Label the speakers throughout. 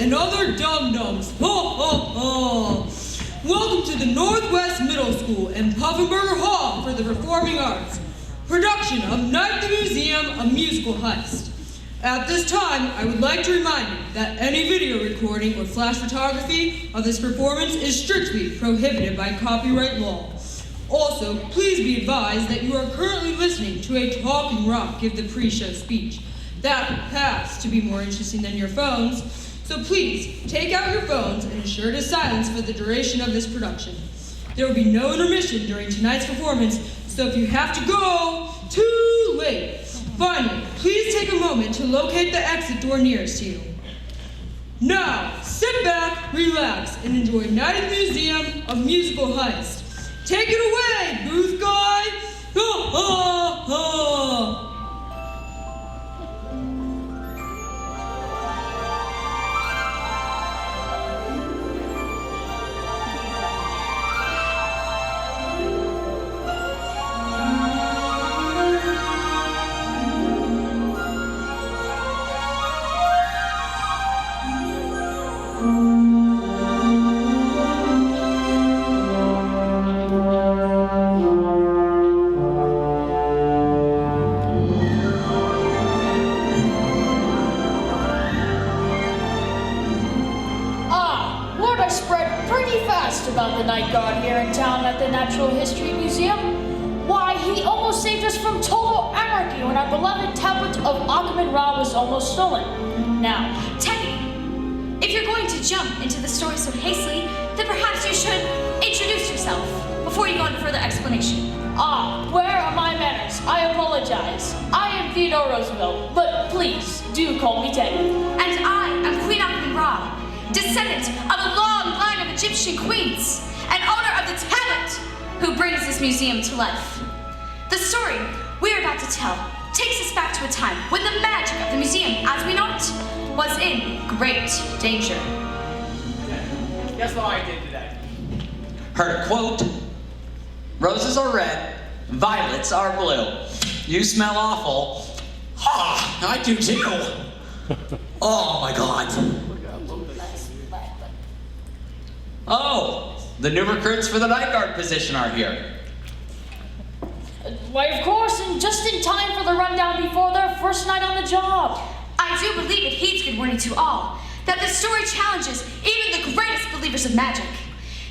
Speaker 1: and other dum-dums. Ho, ho, ho. Welcome to the Northwest Middle School and Puffenberger Hall for the Performing Arts. Production of Night at the Museum, a musical heist. At this time, I would like to remind you that any video recording or flash photography of this performance is strictly prohibited by copyright law. Also, please be advised that you are currently listening to a talking rock give the pre-show speech. That has to be more interesting than your phones, so please take out your phones and ensure to silence for the duration of this production. There will be no intermission during tonight's performance, so if you have to go, too late. Finally, please take a moment to locate the exit door nearest to you. Now, sit back, relax, and enjoy Night at the Museum, a musical heist. Take it away, booth guy! Ha ha ha!
Speaker 2: About the night guard here in town at the Natural History Museum. Why, he almost saved us from total anarchy when our beloved tablet of Achaman Ra was almost stolen. Now,
Speaker 3: Teddy, if you're going to jump into the story so hastily, then perhaps you should introduce yourself before you go into further explanation.
Speaker 2: Where are my manners? I apologize. I am Theodore Roosevelt, but please do call me Teddy.
Speaker 3: And I am Queen Achaman Ra, descendant of a long line of Egyptian queens, and owner of the tablet who brings this museum to life. The story we're about to tell takes us back to a time when the magic of the museum, as we know it, was in great danger.
Speaker 4: Guess what I did today?
Speaker 5: Heard a quote, roses are red, violets are blue. You smell awful. I do too. Oh my God. Oh, the new recruits for the night guard position are here.
Speaker 2: Why, of course, and just in time for the rundown before their first night on the job.
Speaker 3: I do believe it heeds good warning to all that this story challenges even the greatest believers of magic.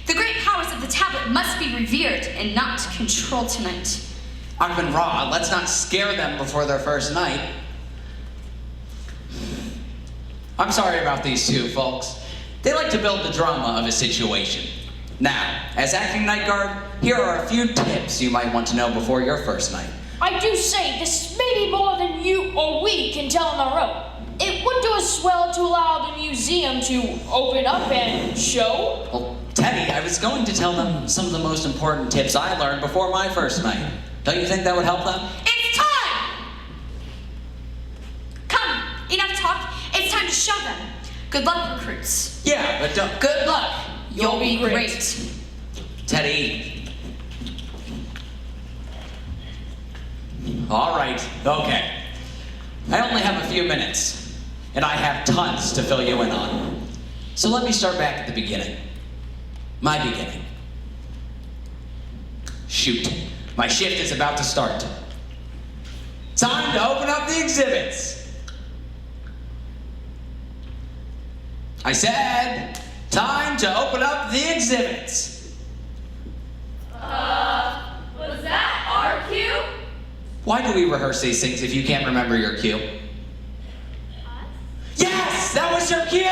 Speaker 3: The great powers of the tablet must be revered and not controlled tonight.
Speaker 5: Achaman Ra, let's not scare them before their first night. I'm sorry about these two folks. They like to build the drama of a situation. Now, as acting night guard, here are a few tips you might want to know before your first night.
Speaker 2: I do say this may be more than you or we can tell on our own. It would do us well to allow the museum to open up and show.
Speaker 5: Well, Teddy, I was going to tell them some of the most important tips I learned before my first night. Don't you think that would help them?
Speaker 3: It's time! Come, enough talk. It's time to show them. Good luck, recruits.
Speaker 5: Yeah, but don't...
Speaker 3: Good luck. You'll be great.
Speaker 5: Teddy. All right, okay. I only have a few minutes, and I have tons to fill you in on. So let me start back at the beginning. My beginning. Shoot, my shift is about to start. Time to open up the exhibits. I said, time to open up the exhibits.
Speaker 3: Was that our cue?
Speaker 5: Why do we rehearse these things if you can't remember your cue? Yes, that was your cue!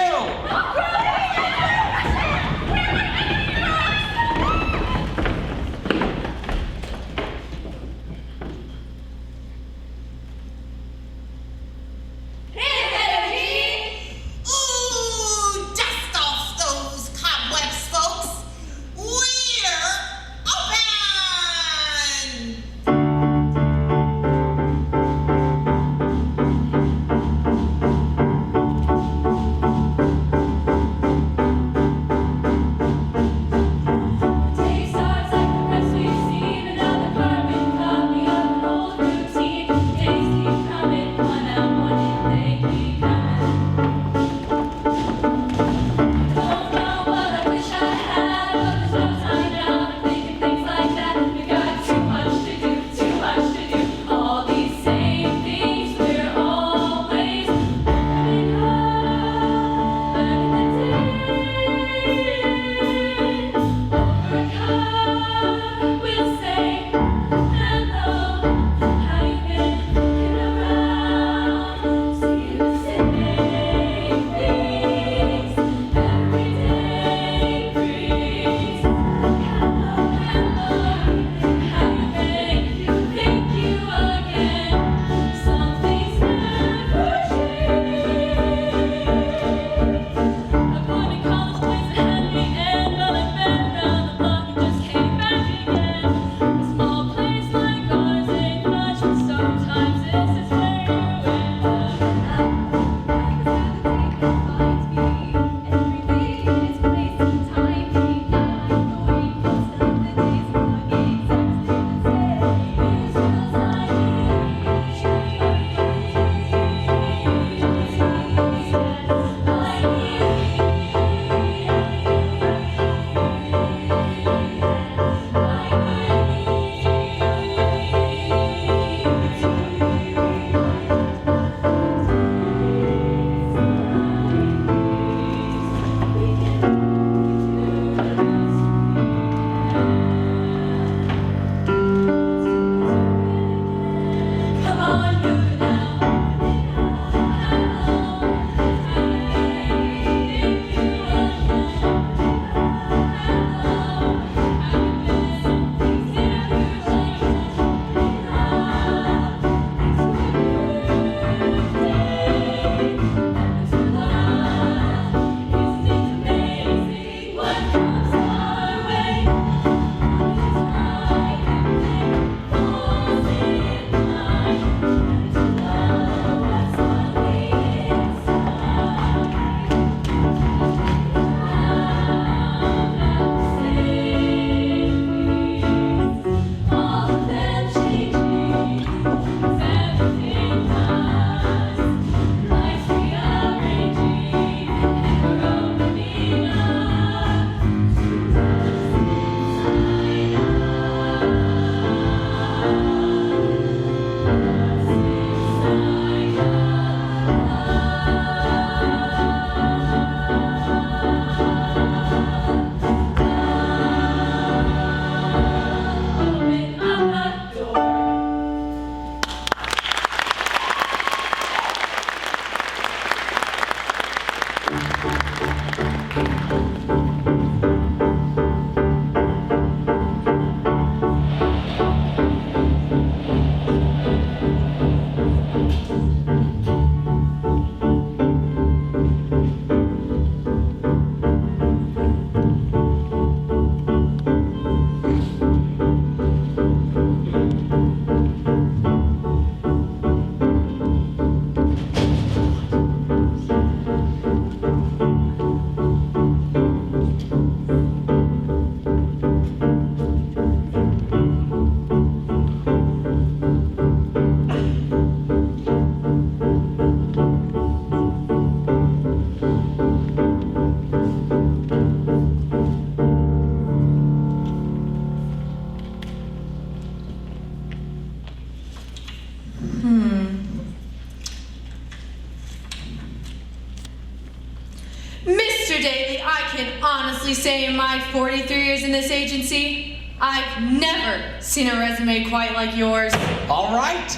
Speaker 1: Daly, I can honestly say in my 43 years in this agency, I've never seen a resume quite like yours.
Speaker 5: All right.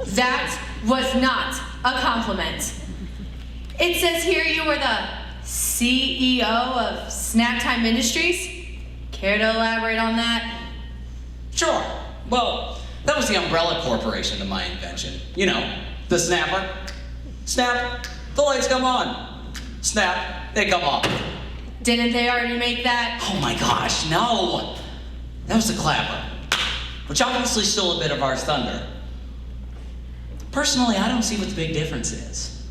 Speaker 1: That was not a compliment. It says here you were the CEO of Snaptime Industries. Care to elaborate on that?
Speaker 5: Sure. Well, that was the umbrella corporation to my invention. You know, the snapper. Snap, the lights come on. Snap, they come off.
Speaker 1: Didn't they already make that?
Speaker 5: Oh my gosh, no. That was the clapper, which obviously stole a bit of our thunder. Personally, I don't see what the big difference is.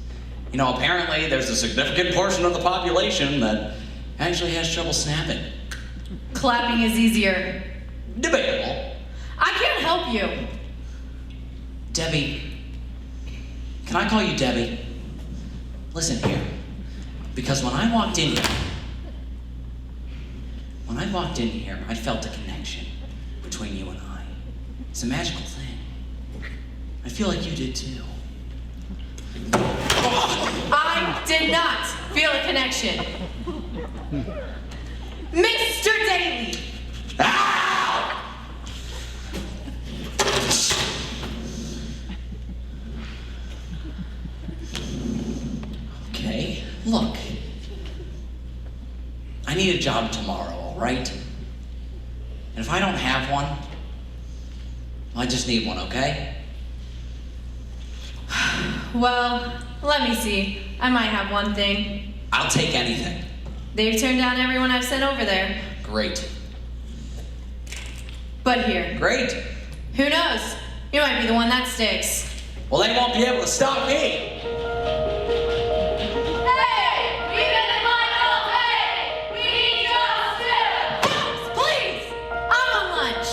Speaker 5: You know, apparently there's a significant portion of the population that actually has trouble snapping.
Speaker 1: Clapping is easier.
Speaker 5: Debatable.
Speaker 1: I can't help you.
Speaker 5: Debbie, can I call you Debbie? Listen here, because when I walked in here, I felt a connection between you and I. It's a magical thing. I feel like you did too.
Speaker 1: I did not feel a connection. Mr. Daly!
Speaker 5: Ow! Okay, look. I need a job tomorrow, all right? And if I don't have one, I just need one, okay?
Speaker 1: Well, let me see. I might have one thing.
Speaker 5: I'll take anything.
Speaker 1: They've turned down everyone I've sent over there.
Speaker 5: Great.
Speaker 1: But here,
Speaker 5: Great.
Speaker 1: who knows? You might be the one that sticks.
Speaker 5: Well, they won't be able to stop me.
Speaker 1: Please! I'm on lunch.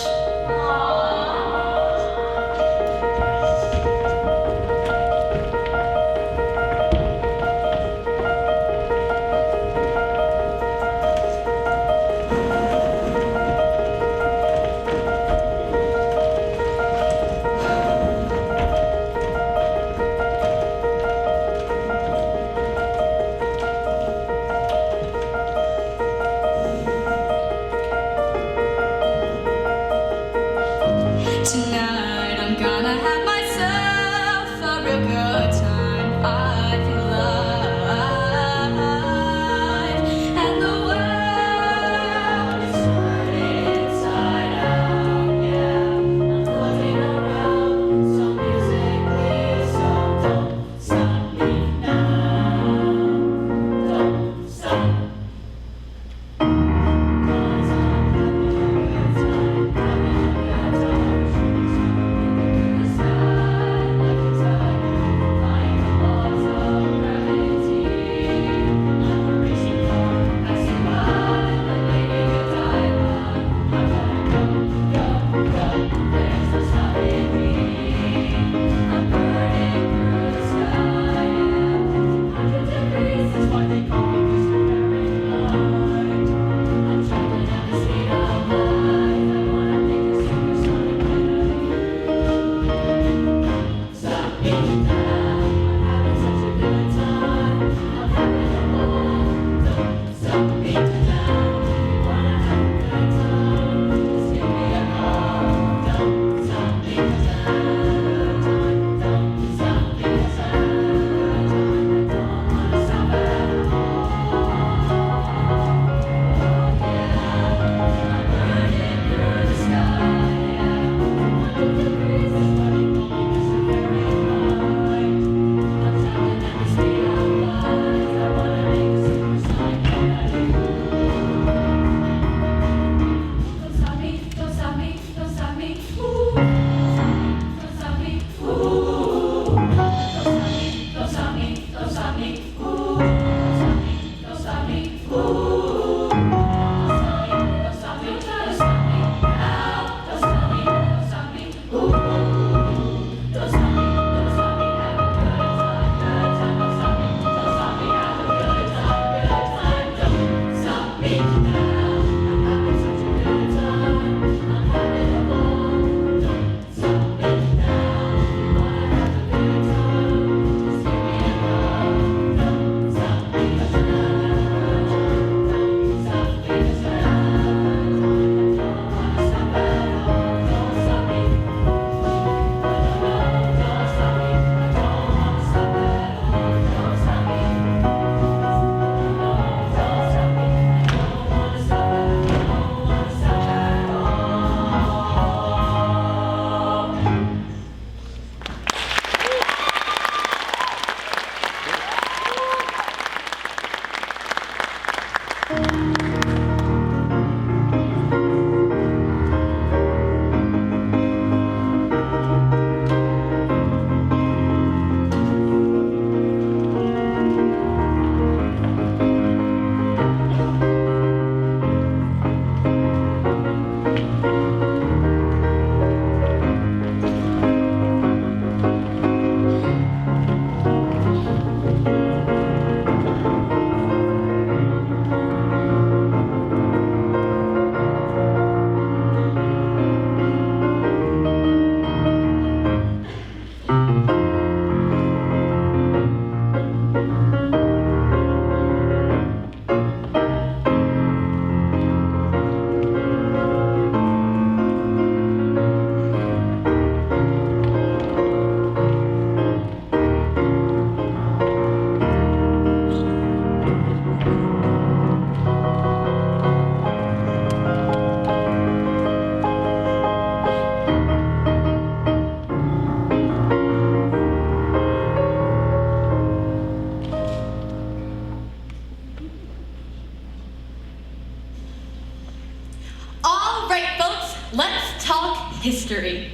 Speaker 6: let's talk history.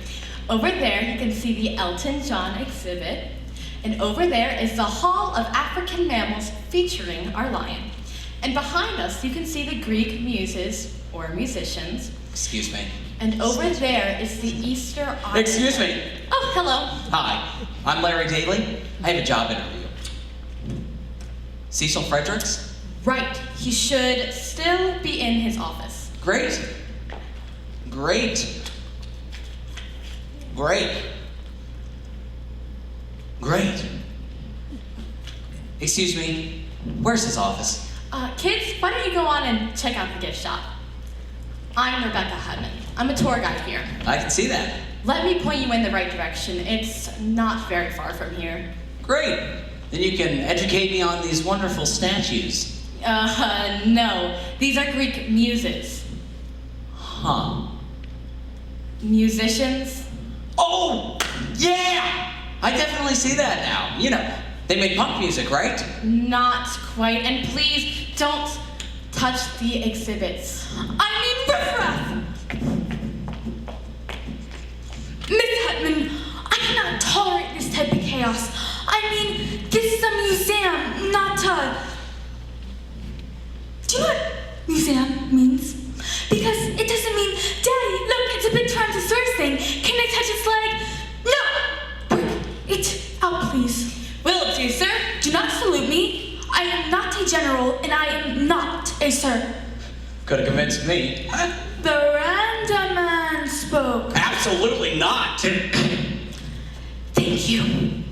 Speaker 6: Over there, you can see the Elton John exhibit. And over there is the Hall of African Mammals featuring our lion. And behind us, you can see the Greek muses, or musicians.
Speaker 5: Excuse me.
Speaker 6: And over there is the Easter Island.
Speaker 5: Excuse me.
Speaker 6: Oh, hello.
Speaker 5: Hi, I'm Larry Daly. I have a job interview. Cecil Fredericks?
Speaker 6: Right, he should still be in his office.
Speaker 5: Great. Great. Great. Great. Excuse me, where's his office?
Speaker 6: Kids, why don't you go on and check out the gift shop? I'm Rebecca Hudman. I'm a tour guide here.
Speaker 5: I can see that.
Speaker 6: Let me point you in the right direction. It's not very far from here.
Speaker 5: Great. Then you can educate me on these wonderful statues.
Speaker 6: No. These are Greek muses.
Speaker 5: Huh.
Speaker 6: Musicians?
Speaker 5: Oh, yeah! I definitely see that now. You know, they make punk music, right?
Speaker 6: Not quite. And please don't touch the exhibits.
Speaker 3: I mean, riffraff! Miss Hutman, I cannot tolerate this type of chaos. I mean, this is a museum, not a... Do you know what museum means? Because it doesn't mean, Daddy, look, it's a big Tyrannosaurus thing. Can I touch its leg? No! Break it out, please.
Speaker 6: Will do, sir.
Speaker 3: Do not salute me. I am not a general, and I am not a sir.
Speaker 5: Could have convinced me.
Speaker 3: The random man spoke.
Speaker 5: Absolutely not.
Speaker 3: Thank you.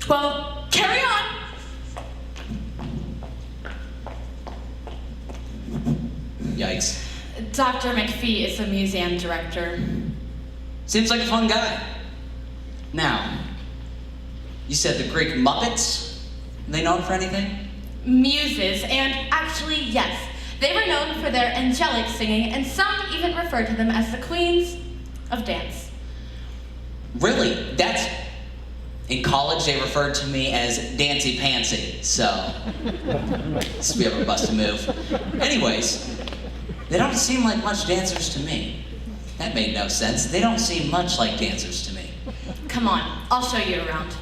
Speaker 3: Well, carry on.
Speaker 5: Yikes.
Speaker 6: Dr. McPhee is the museum director.
Speaker 5: Seems like a fun guy. Now, you said the Greek Muppets? Are they known for anything?
Speaker 6: Muses, and actually, yes, they were known for their angelic singing, and some even refer to them as the queens of dance.
Speaker 5: Really? That's... In college, they referred to me as Dancy Pansy, so... This will be a bust a move. Anyways, they don't seem like much dancers to me. That made no sense. They don't seem much like dancers to me.
Speaker 6: Come on, I'll show you around.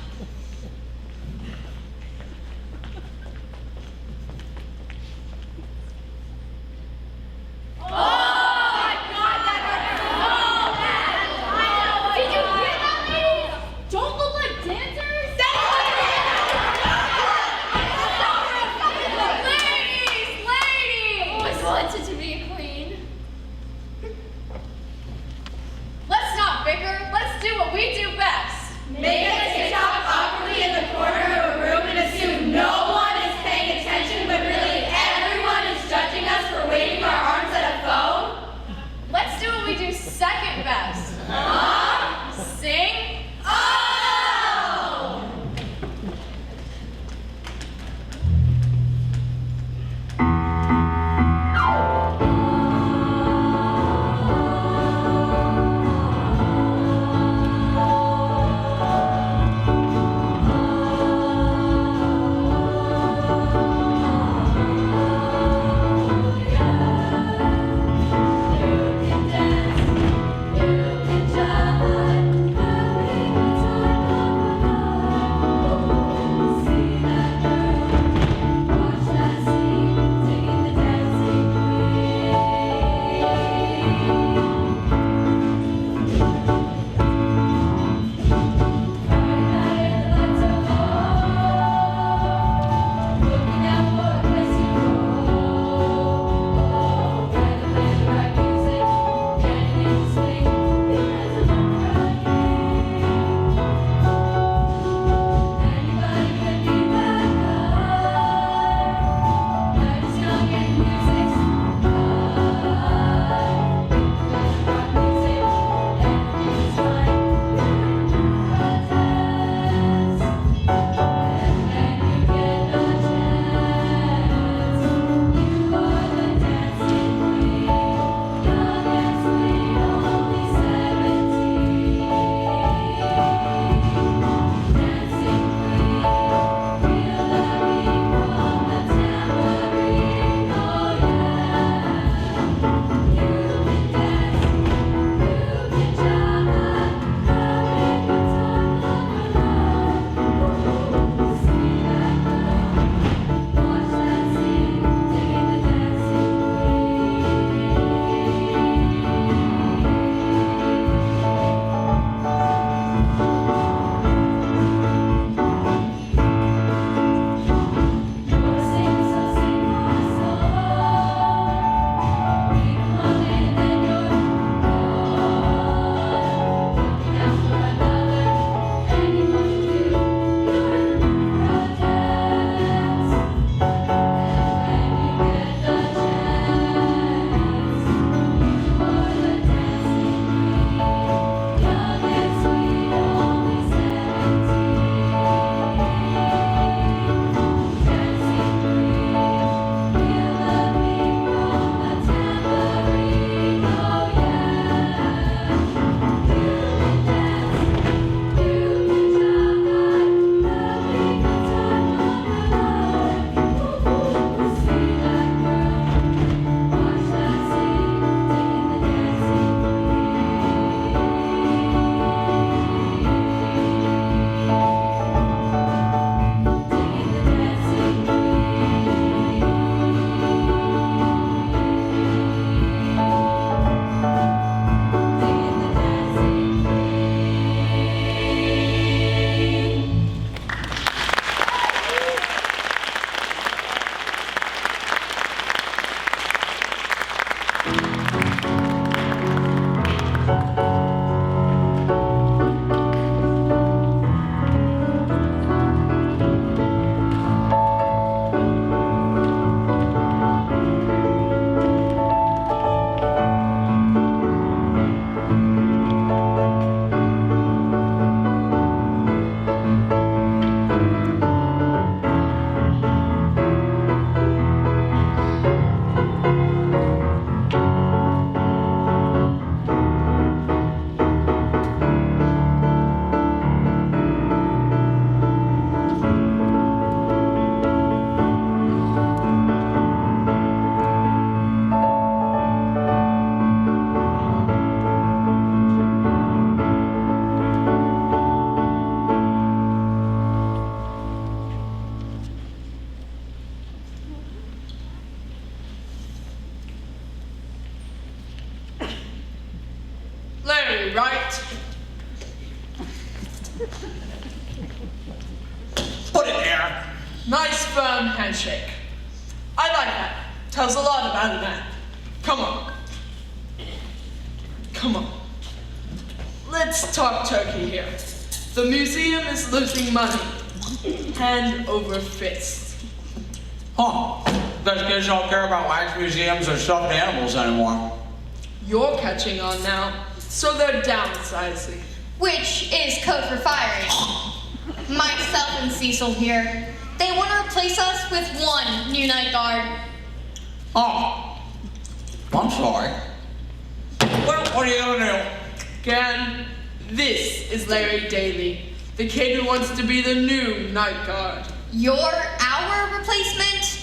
Speaker 3: Let's not bicker. Let's do what we do best. Make a TikTok
Speaker 5: Put it there.
Speaker 7: Nice firm handshake. I like that. Tells a lot about a man. Come on. Come on. Let's talk turkey here. The museum is losing money. Hand over fist.
Speaker 5: Huh. Those kids don't care about wax museums or stuffed animals anymore.
Speaker 7: You're catching on now, so they're downsizing.
Speaker 6: Which is code for firing. Myself and Cecil here. They want to replace us with one new night guard.
Speaker 5: Oh. I'm sorry. Well, what are you gonna do?
Speaker 7: Again, this is Larry Daly, the kid who wants to be the new night guard.
Speaker 6: You're our replacement?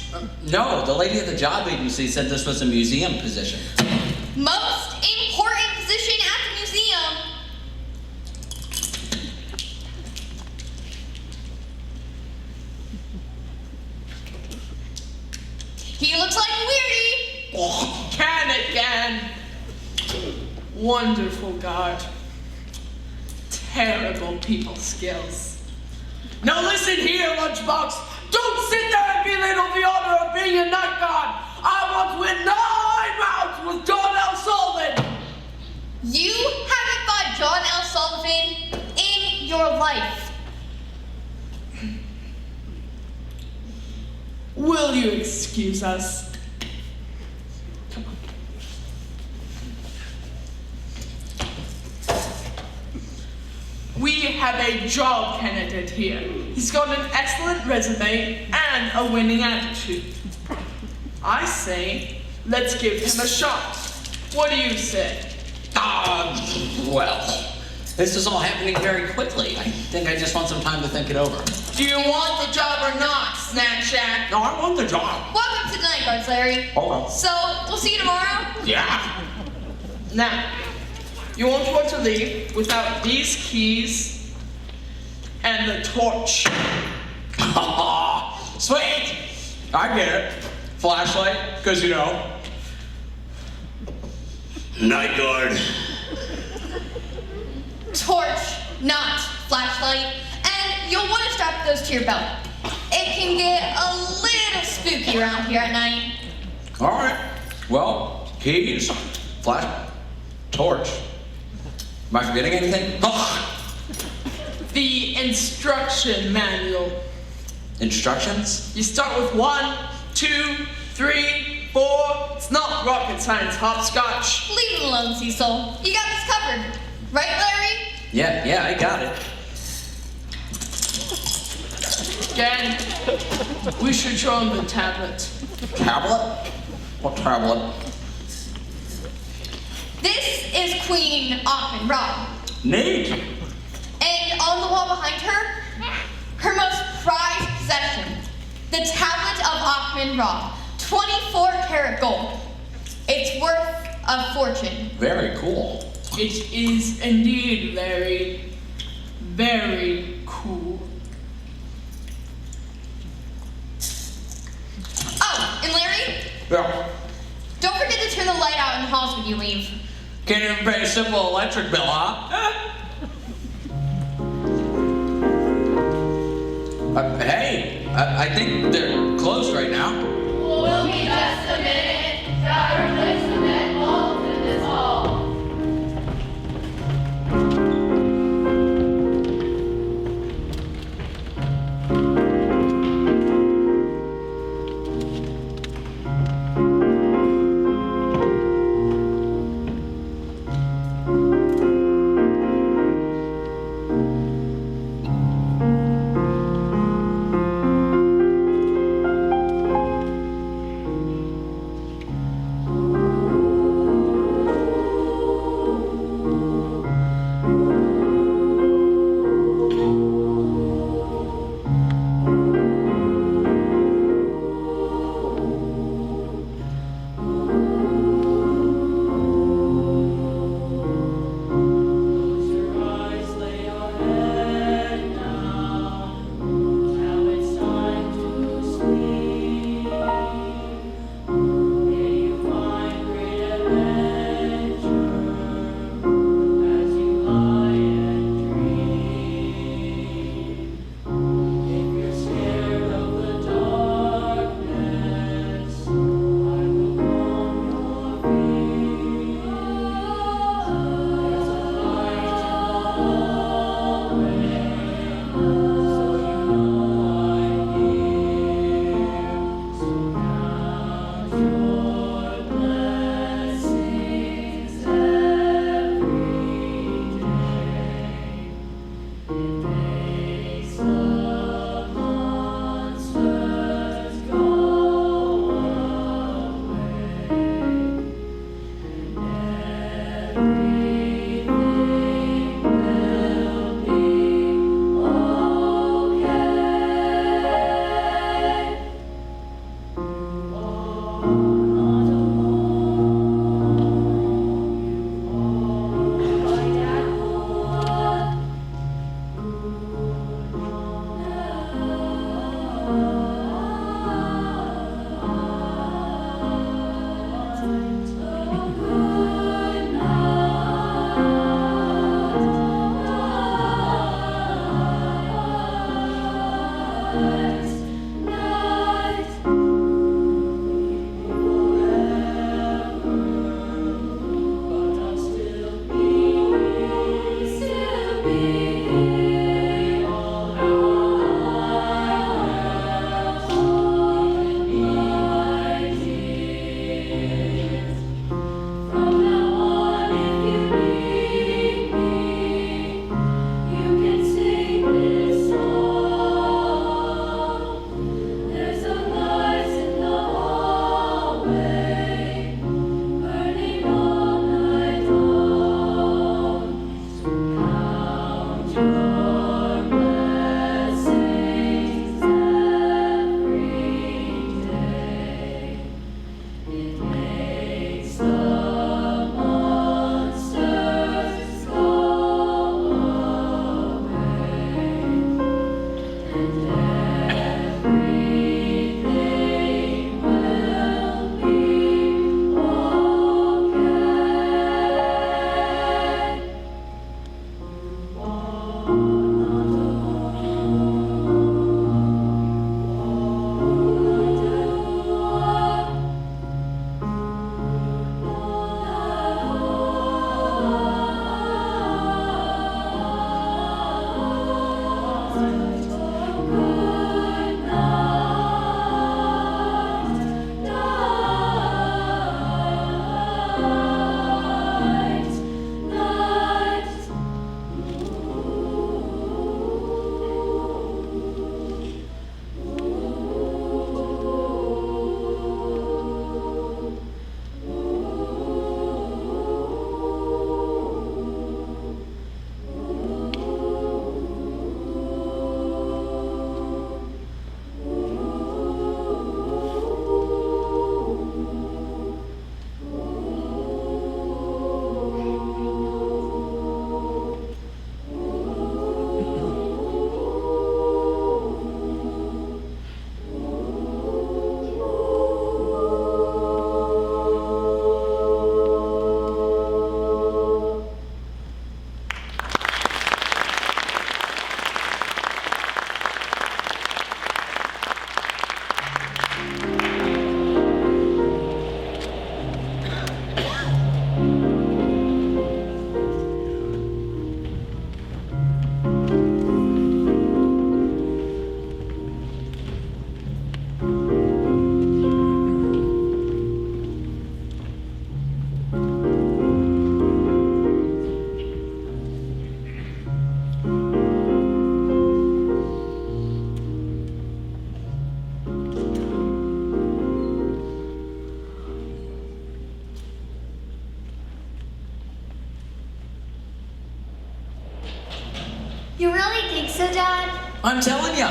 Speaker 5: No, the lady at the job agency said this was a museum position.
Speaker 6: Most important position at the museum. He looks like Weirdy.
Speaker 5: Oh.
Speaker 7: Can again. Wonderful guard. Terrible people skills. Now listen here, Lunchbox. Don't sit there and belittle the honor of being a night guard. I once went 9 rounds with John L. Sullivan.
Speaker 6: You haven't fought John L. Sullivan in your life.
Speaker 7: Will you excuse us? Come on. We have a job candidate here. He's got an excellent resume and a winning attitude. I say, let's give him a shot. What do you say?
Speaker 5: Well, this is all happening very quickly. I think I just want some time to think it over.
Speaker 7: Do you want the job or not, Snack Shack?
Speaker 5: No, I want the job.
Speaker 6: Welcome to the night guards, Larry.
Speaker 5: Okay.
Speaker 6: So, we'll see you tomorrow?
Speaker 5: Yeah.
Speaker 7: Now, you won't want to leave without these keys and the torch.
Speaker 5: Sweet. I get it. Flashlight, because you know. Night guard.
Speaker 6: Torch, not flashlight. And you'll want to strap those to your belt. It can get a little spooky around here at night.
Speaker 5: All right. Well, keys, flash, torch. Am I forgetting anything?
Speaker 7: The instruction manual.
Speaker 5: Instructions?
Speaker 7: You start with 1, 2, 3, 4. It's not rocket science, hopscotch.
Speaker 6: Leave it alone, Cecil. You got this covered. Right, Larry?
Speaker 5: Yeah, I got it.
Speaker 7: Again, we should show him the tablet.
Speaker 5: Tablet? What tablet?
Speaker 6: This is Queen Achman Ra.
Speaker 5: Neat.
Speaker 6: And on the wall behind her, her most prized possession, the tablet of Achman Ra, 24 karat gold. It's worth a fortune.
Speaker 5: Very cool.
Speaker 7: It is indeed, Larry. Very cool.
Speaker 6: Oh, and Larry,
Speaker 5: Yeah.
Speaker 6: don't forget to turn the light out in the halls when you leave.
Speaker 5: Can't even pay a simple electric bill, huh? Hey, I think they're closed right now.
Speaker 2: We'll be just a minute. Gotta replace the med walls in this hall.
Speaker 8: really think so, Dad?
Speaker 5: I'm telling you,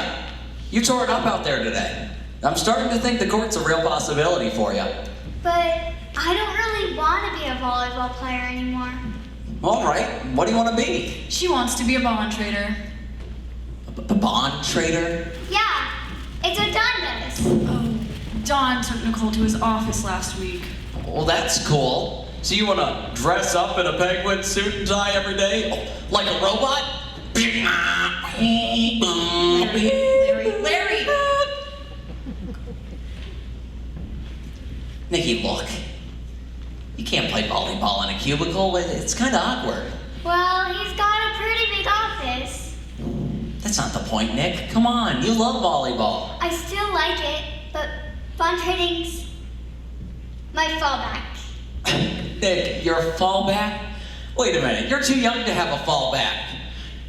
Speaker 5: you tore it up out there today. I'm starting to think the court's a real possibility for you.
Speaker 8: But I don't really want to be a volleyball player anymore.
Speaker 5: All right, what do you want to be?
Speaker 6: She wants to be a bond trader.
Speaker 5: A bond trader?
Speaker 8: Yeah, it's what Don does.
Speaker 6: Oh, Don took Nicole to his office last week.
Speaker 5: Well, that's cool. So you want to dress up in a penguin suit and tie every day? Oh, like a robot?
Speaker 6: Larry!
Speaker 5: Nikki, look. You can't play volleyball in a cubicle. It's kind of awkward.
Speaker 8: Well, he's got a pretty big office.
Speaker 5: That's not the point, Nick. Come on, you love volleyball.
Speaker 8: I still like it, but bond trading's my fallback.
Speaker 5: Nick, your fallback? Wait a minute, you're too young to have a fallback.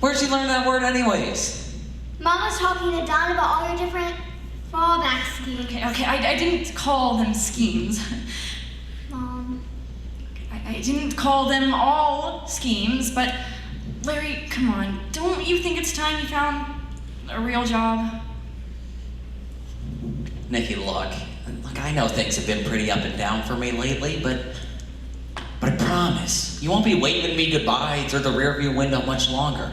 Speaker 5: Where'd you learn that word anyways?
Speaker 8: Mom was talking to Don about all your different fallback schemes.
Speaker 6: Okay, I didn't call them schemes.
Speaker 8: Mom.
Speaker 6: I didn't call them all schemes, but Larry, come on. Don't you think it's time you found a real job?
Speaker 5: Nikki, look, I know things have been pretty up and down for me lately, but I promise, you won't be waving me goodbye through the rearview window much longer.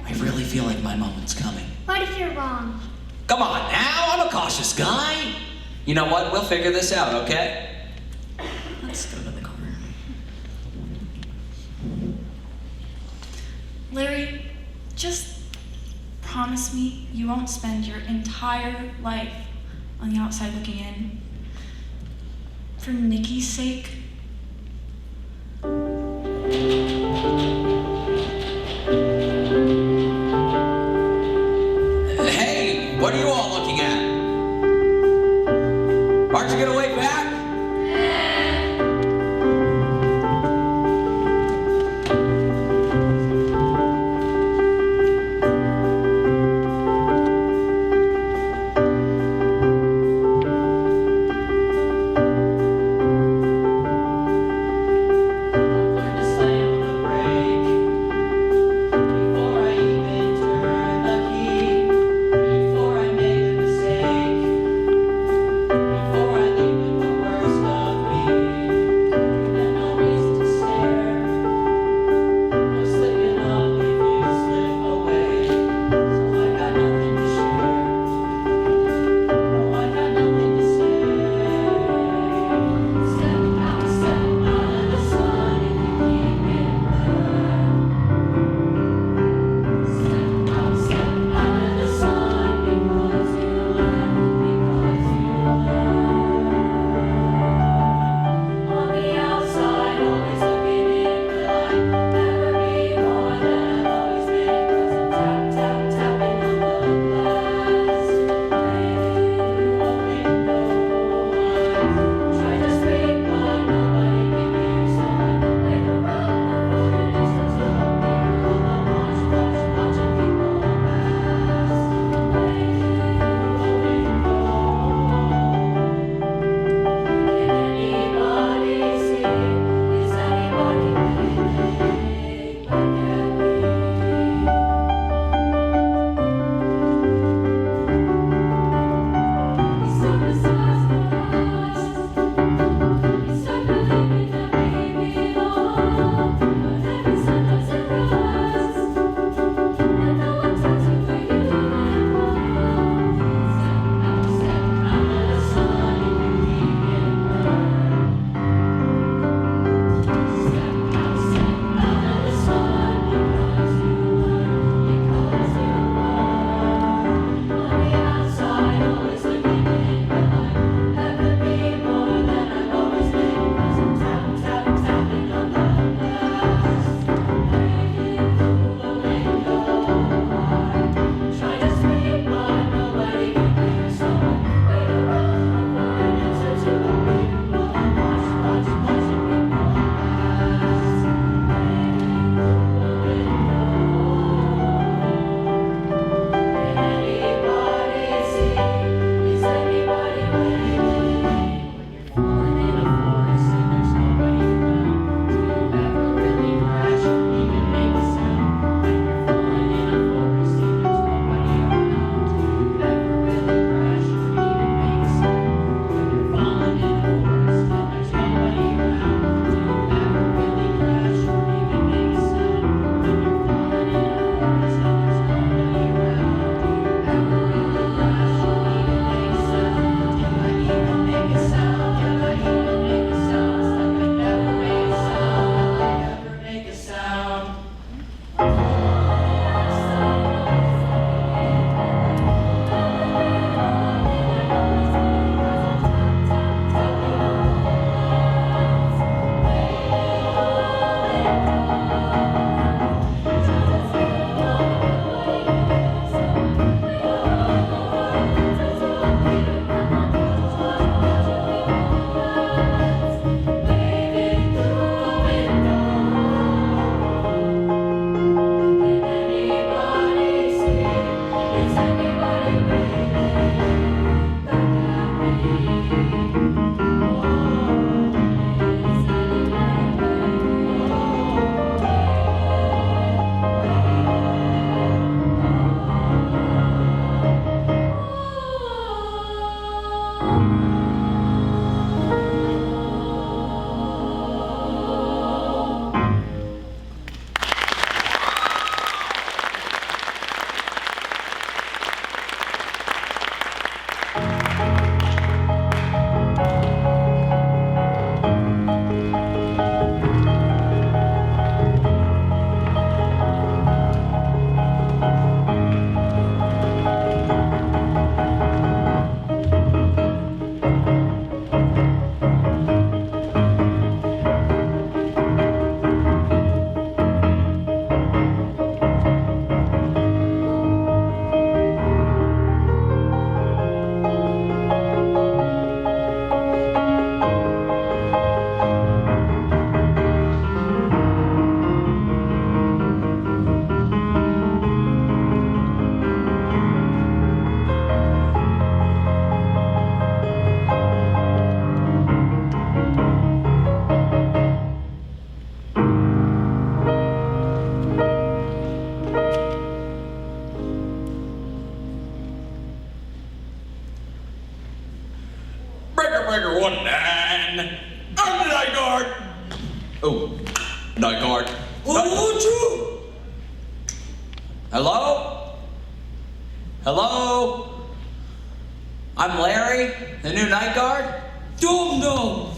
Speaker 5: I really feel like my moment's coming.
Speaker 8: What if you're wrong?
Speaker 5: Come on now, I'm a cautious guy. You know what, we'll figure this out, okay?
Speaker 6: Let's go to the car. Larry, just promise me you won't spend your entire life on the outside looking in. For Nikki's sake.
Speaker 5: Hey, what are you all looking at? Aren't you gonna wave back? Firebreaker 1-9. I'm the night guard. Oh, night guard.
Speaker 1: Oh, true.
Speaker 5: Hello? Hello? I'm Larry, the new night guard.
Speaker 1: Dum-dum.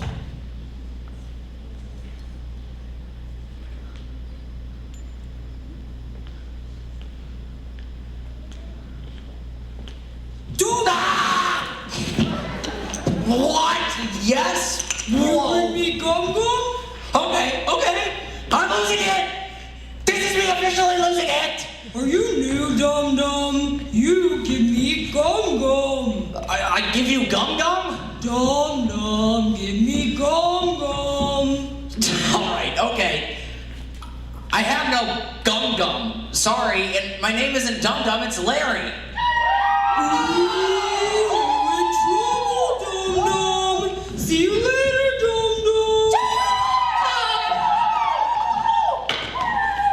Speaker 5: Ah! What? Yes? Whoa.
Speaker 1: Bring me gum-gum?
Speaker 5: Okay. I'm losing it. This is me officially losing it.
Speaker 1: Are you new, dum-dum? You give me gum-gum.
Speaker 5: I give you gum-gum?
Speaker 1: Dum-dum, give me gum-gum.
Speaker 5: All right, okay. I have no gum-gum. Sorry, and my name isn't Dum-Dum, it's Larry.
Speaker 1: Ooh, in trouble, dum-dum. See you later, dum-dum.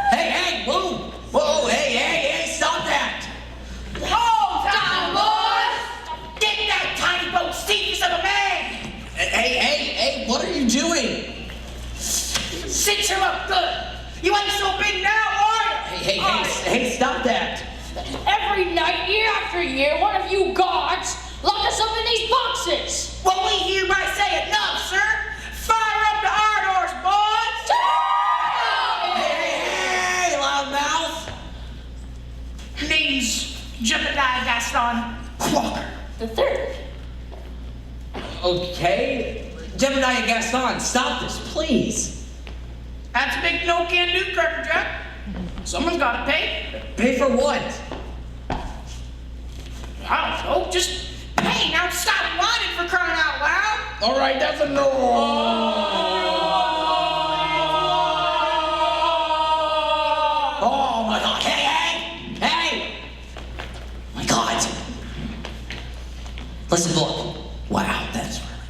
Speaker 5: Hey, whoa, hey, stop that.
Speaker 7: Hold down, boys! Get that tiny boat steepest of a man!
Speaker 5: Hey, what are you doing?
Speaker 7: Cinch him up good! You ain't so big now, are you?
Speaker 5: Hey, stop that.
Speaker 2: Every night, year after year, one of you guards lock us up in these boxes.
Speaker 7: Well, we hereby say enough, sir! Fire up the ardors, boys!
Speaker 5: Hey, loudmouth.
Speaker 7: Name's Jebediah Gaston Walker.
Speaker 2: The third.
Speaker 5: Okay, Jebediah Gaston, stop this, please.
Speaker 7: That's a big no-can-do, Crackerjack. Someone's gotta pay.
Speaker 5: Pay for what?
Speaker 7: I don't know, just pay. Now stop whining for crying out loud.
Speaker 5: All right, that's a no. Oh my God! Hey! My God! Listen, look. Wow, that's really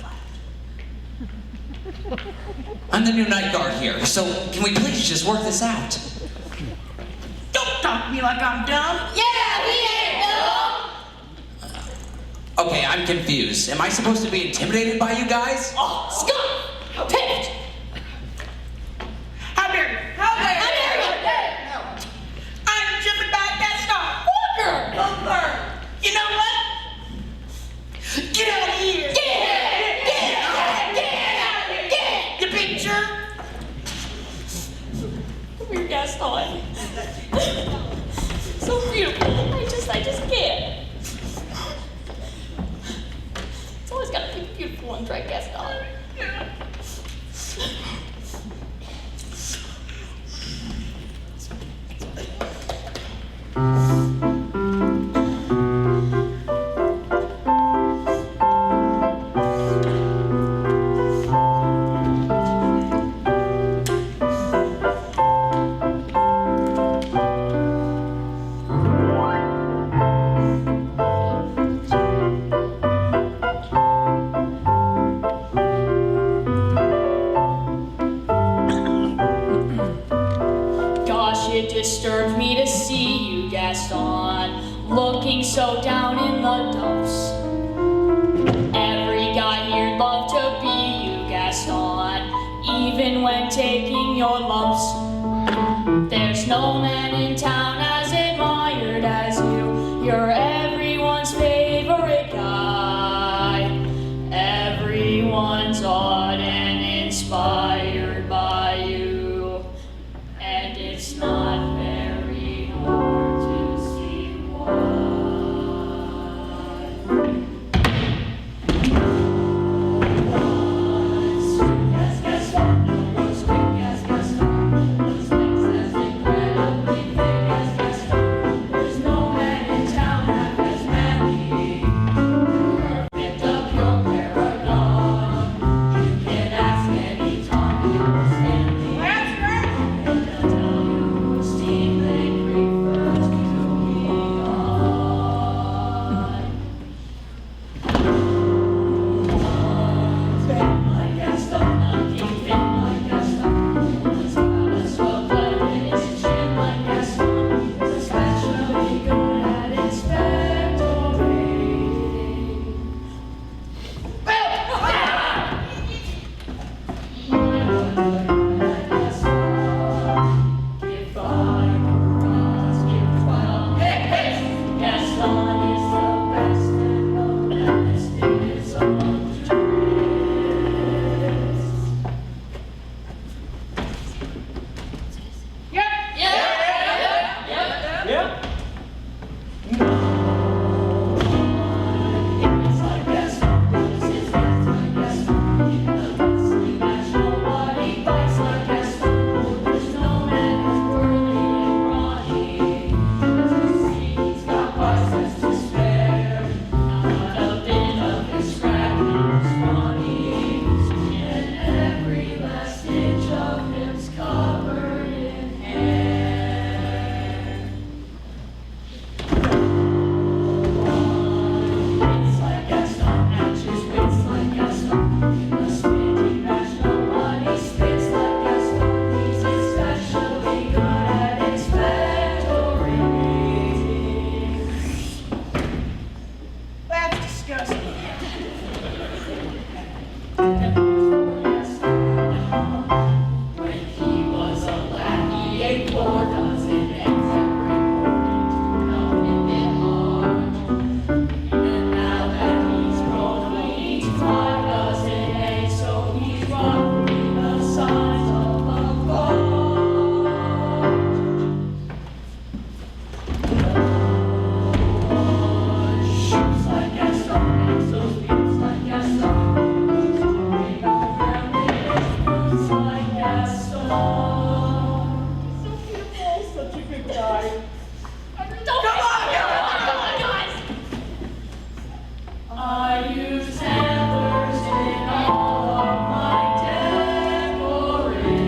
Speaker 5: loud. I'm the new night guard here, so can we please just work this out?
Speaker 7: Don't talk to me like I'm dumb.
Speaker 2: Yeah, we ain't dumb.
Speaker 5: Okay, I'm confused. Am I supposed to be intimidated by you guys?
Speaker 2: Oh, Scott! Piffed!
Speaker 7: How dare you?
Speaker 2: How dare you?
Speaker 7: I'm Jebediah Gaston
Speaker 2: Walker!
Speaker 7: You know what? Get out of here!
Speaker 2: Get out of here!
Speaker 7: You big jerk!
Speaker 2: Come here, Gaston. So beautiful. I just can't. It's always gotta be beautiful ones, right, Gaston? It disturbed me to see you, Gaston, looking so down in the dumps. Every guy here'd love to be you, Gaston, even when taking your lumps. There's no man in town as admired as you. You're everyone's favorite guy. Everyone's awed and inspired by you. And it's not very hard to see why. Yes, Gaston, no one's quick as Gaston. Those things as incredibly thick as disgusting. When he was a lad, he ate 4 dozen eggs every morning to help him get hard. And now that he's grown, he eats 5 dozen eggs, so he's roughly the size of a bar. Shoots like Gaston, and so speaks like Gaston. Moving around it, boots like Gaston. So beautiful, such a good guy. Come on, guys! I use antlers in all of my decorating.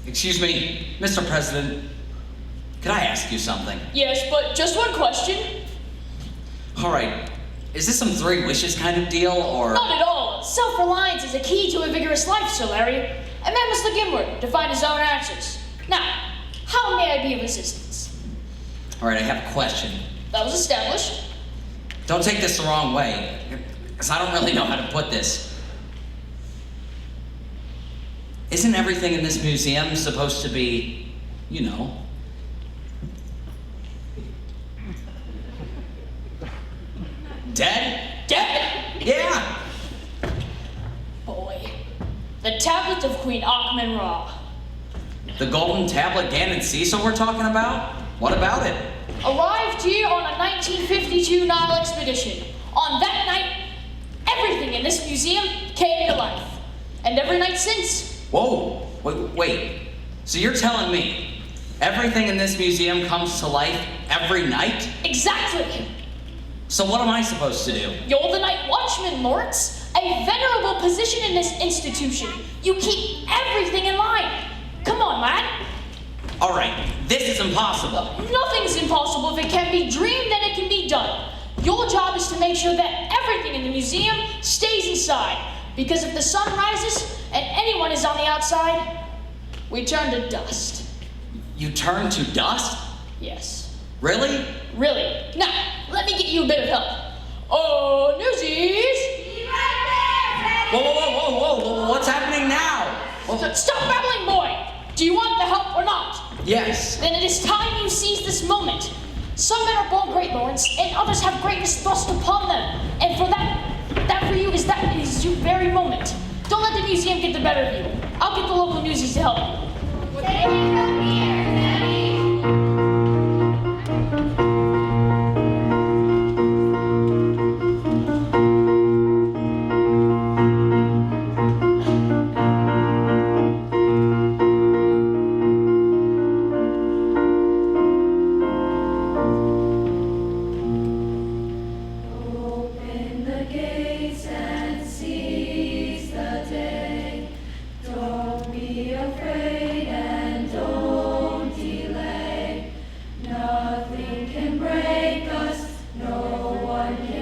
Speaker 5: Excuse me, Mr. President, could I ask you something?
Speaker 2: Yes, but just one question.
Speaker 5: All right, is this some 3 wishes kind of deal, or?
Speaker 2: Not at all. Self-reliance is a key to a vigorous life, Sir Larry. A man must look inward to find his own answers. Now, how may I be of assistance?
Speaker 5: All right, I have a question.
Speaker 2: That was established.
Speaker 5: Don't take this the wrong way, because I don't really know how to put this. Isn't everything in this museum supposed to be, you know, dead?
Speaker 2: Dead?
Speaker 5: Yeah.
Speaker 2: Boy. The tablet of Queen Akhman Ra.
Speaker 5: The golden tablet Gan and Cecil we're talking about? What about it?
Speaker 2: Arrived here on a 1952 Nile expedition. On that night, everything in this museum came to life. And every night since.
Speaker 5: Whoa, wait. So you're telling me everything in this museum comes to life every night?
Speaker 2: Exactly.
Speaker 5: So what am I supposed to do?
Speaker 2: You're the night watchman, Lawrence. A venerable position in this institution. You keep everything in line. Come on, lad.
Speaker 5: All right, this is impossible.
Speaker 2: Nothing's impossible. If it can be dreamed, then it can be done. Your job is to make sure that everything in the museum stays inside. Because if the sun rises and anyone is on the outside, we turn to dust.
Speaker 5: You turn to dust?
Speaker 2: Yes.
Speaker 5: Really?
Speaker 2: Really. Now, let me get you a bit of help. Oh, Newsies!
Speaker 8: Be right there,
Speaker 5: Whoa, what's happening now?
Speaker 2: Stop babbling, boy! Do you want the help or not?
Speaker 5: Yes.
Speaker 2: Then it is time you seize this moment. Some men are born great, Lawrence, and others have greatness thrust upon them. And for that for you is your very moment. Don't let the museum get the better of you. I'll get the local newsies to help you.
Speaker 8: Take it from here, Daddy.
Speaker 2: Open the gates and seize the day. Don't be afraid and don't delay. Nothing can break us, no one can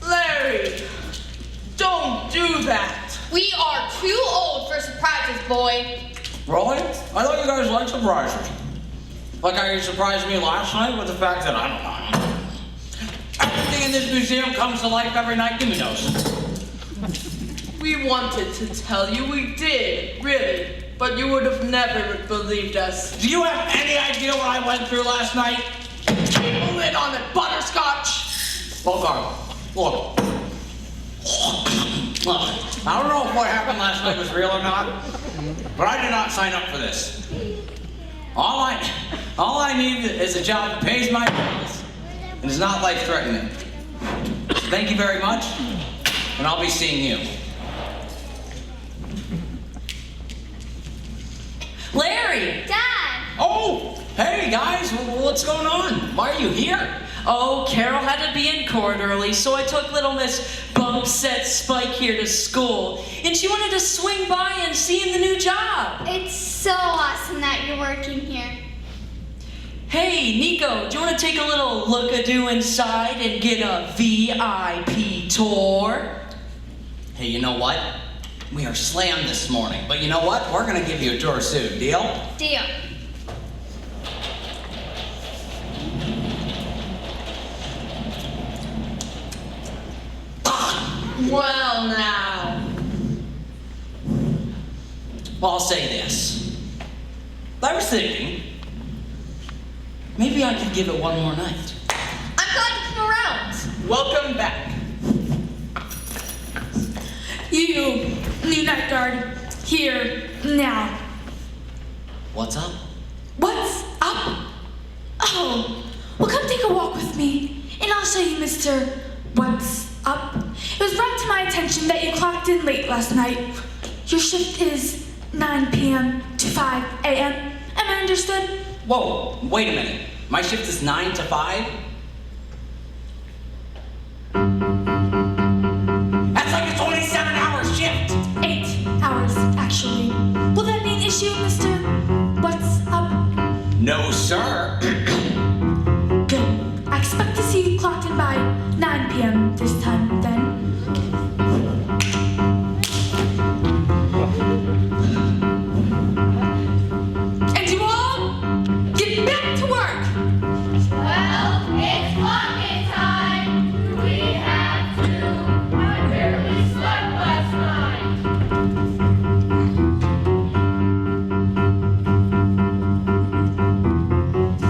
Speaker 7: Larry, don't do that.
Speaker 6: We are too old for surprises, boy.
Speaker 5: Really? I thought you guys liked surprises. Like how you surprised me last night with the fact that I don't know. Everything in this museum comes to life every night. Give me those.
Speaker 7: We wanted to tell you we did, really, but you would have never believed us.
Speaker 5: Do you have any idea what I went through last night?
Speaker 7: Keep a lid on it, butterscotch.
Speaker 5: Bogart, look. Look, I don't know if what happened last night was real or not, but I did not sign up for this. All I need is a job that pays my bills and is not life-threatening. Thank you very much, and I'll be seeing you.
Speaker 1: Larry!
Speaker 8: Dad!
Speaker 5: Oh, hey guys, what's going on? Why are you here?
Speaker 1: Oh, Carol had to be in court early, so I took little Miss Bumpset Spike here to school. And she wanted to swing by and see the new job.
Speaker 8: It's so awesome that you're working here.
Speaker 1: Hey, Nico, do you want to take a little look-a-doo inside and get a VIP tour?
Speaker 5: Hey, you know what? We are slammed this morning, but you know what? We're gonna give you a tour soon, deal?
Speaker 8: Deal.
Speaker 7: Well, now.
Speaker 5: Well, I'll say this. I was thinking, maybe I could give it one more night.
Speaker 6: I'm glad to come around.
Speaker 7: Welcome back.
Speaker 9: You, new night guard, here, now.
Speaker 5: What's up?
Speaker 9: What's up? Oh, well, come take a walk with me, and I'll show you, Mr. What's Up. It was brought to my attention that you clocked in late last night. Your shift is 9 p.m. to 5 a.m. Am I understood?
Speaker 5: Whoa, wait a minute. My shift is 9 to 5? That's like a 27-hour shift!
Speaker 9: 8 hours, actually. Will that be an issue, Mr. What's Up?
Speaker 5: No, sir.
Speaker 9: Good. I expect to see you clocked in by 9 p.m. this time, then. And you all, get back to work!
Speaker 8: Well, it's clocking time. Do we have to? I barely slept last night. I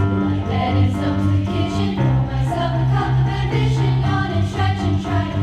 Speaker 8: headed up to the kitchen, pour myself a cup of ambition, yawn and stretch and try to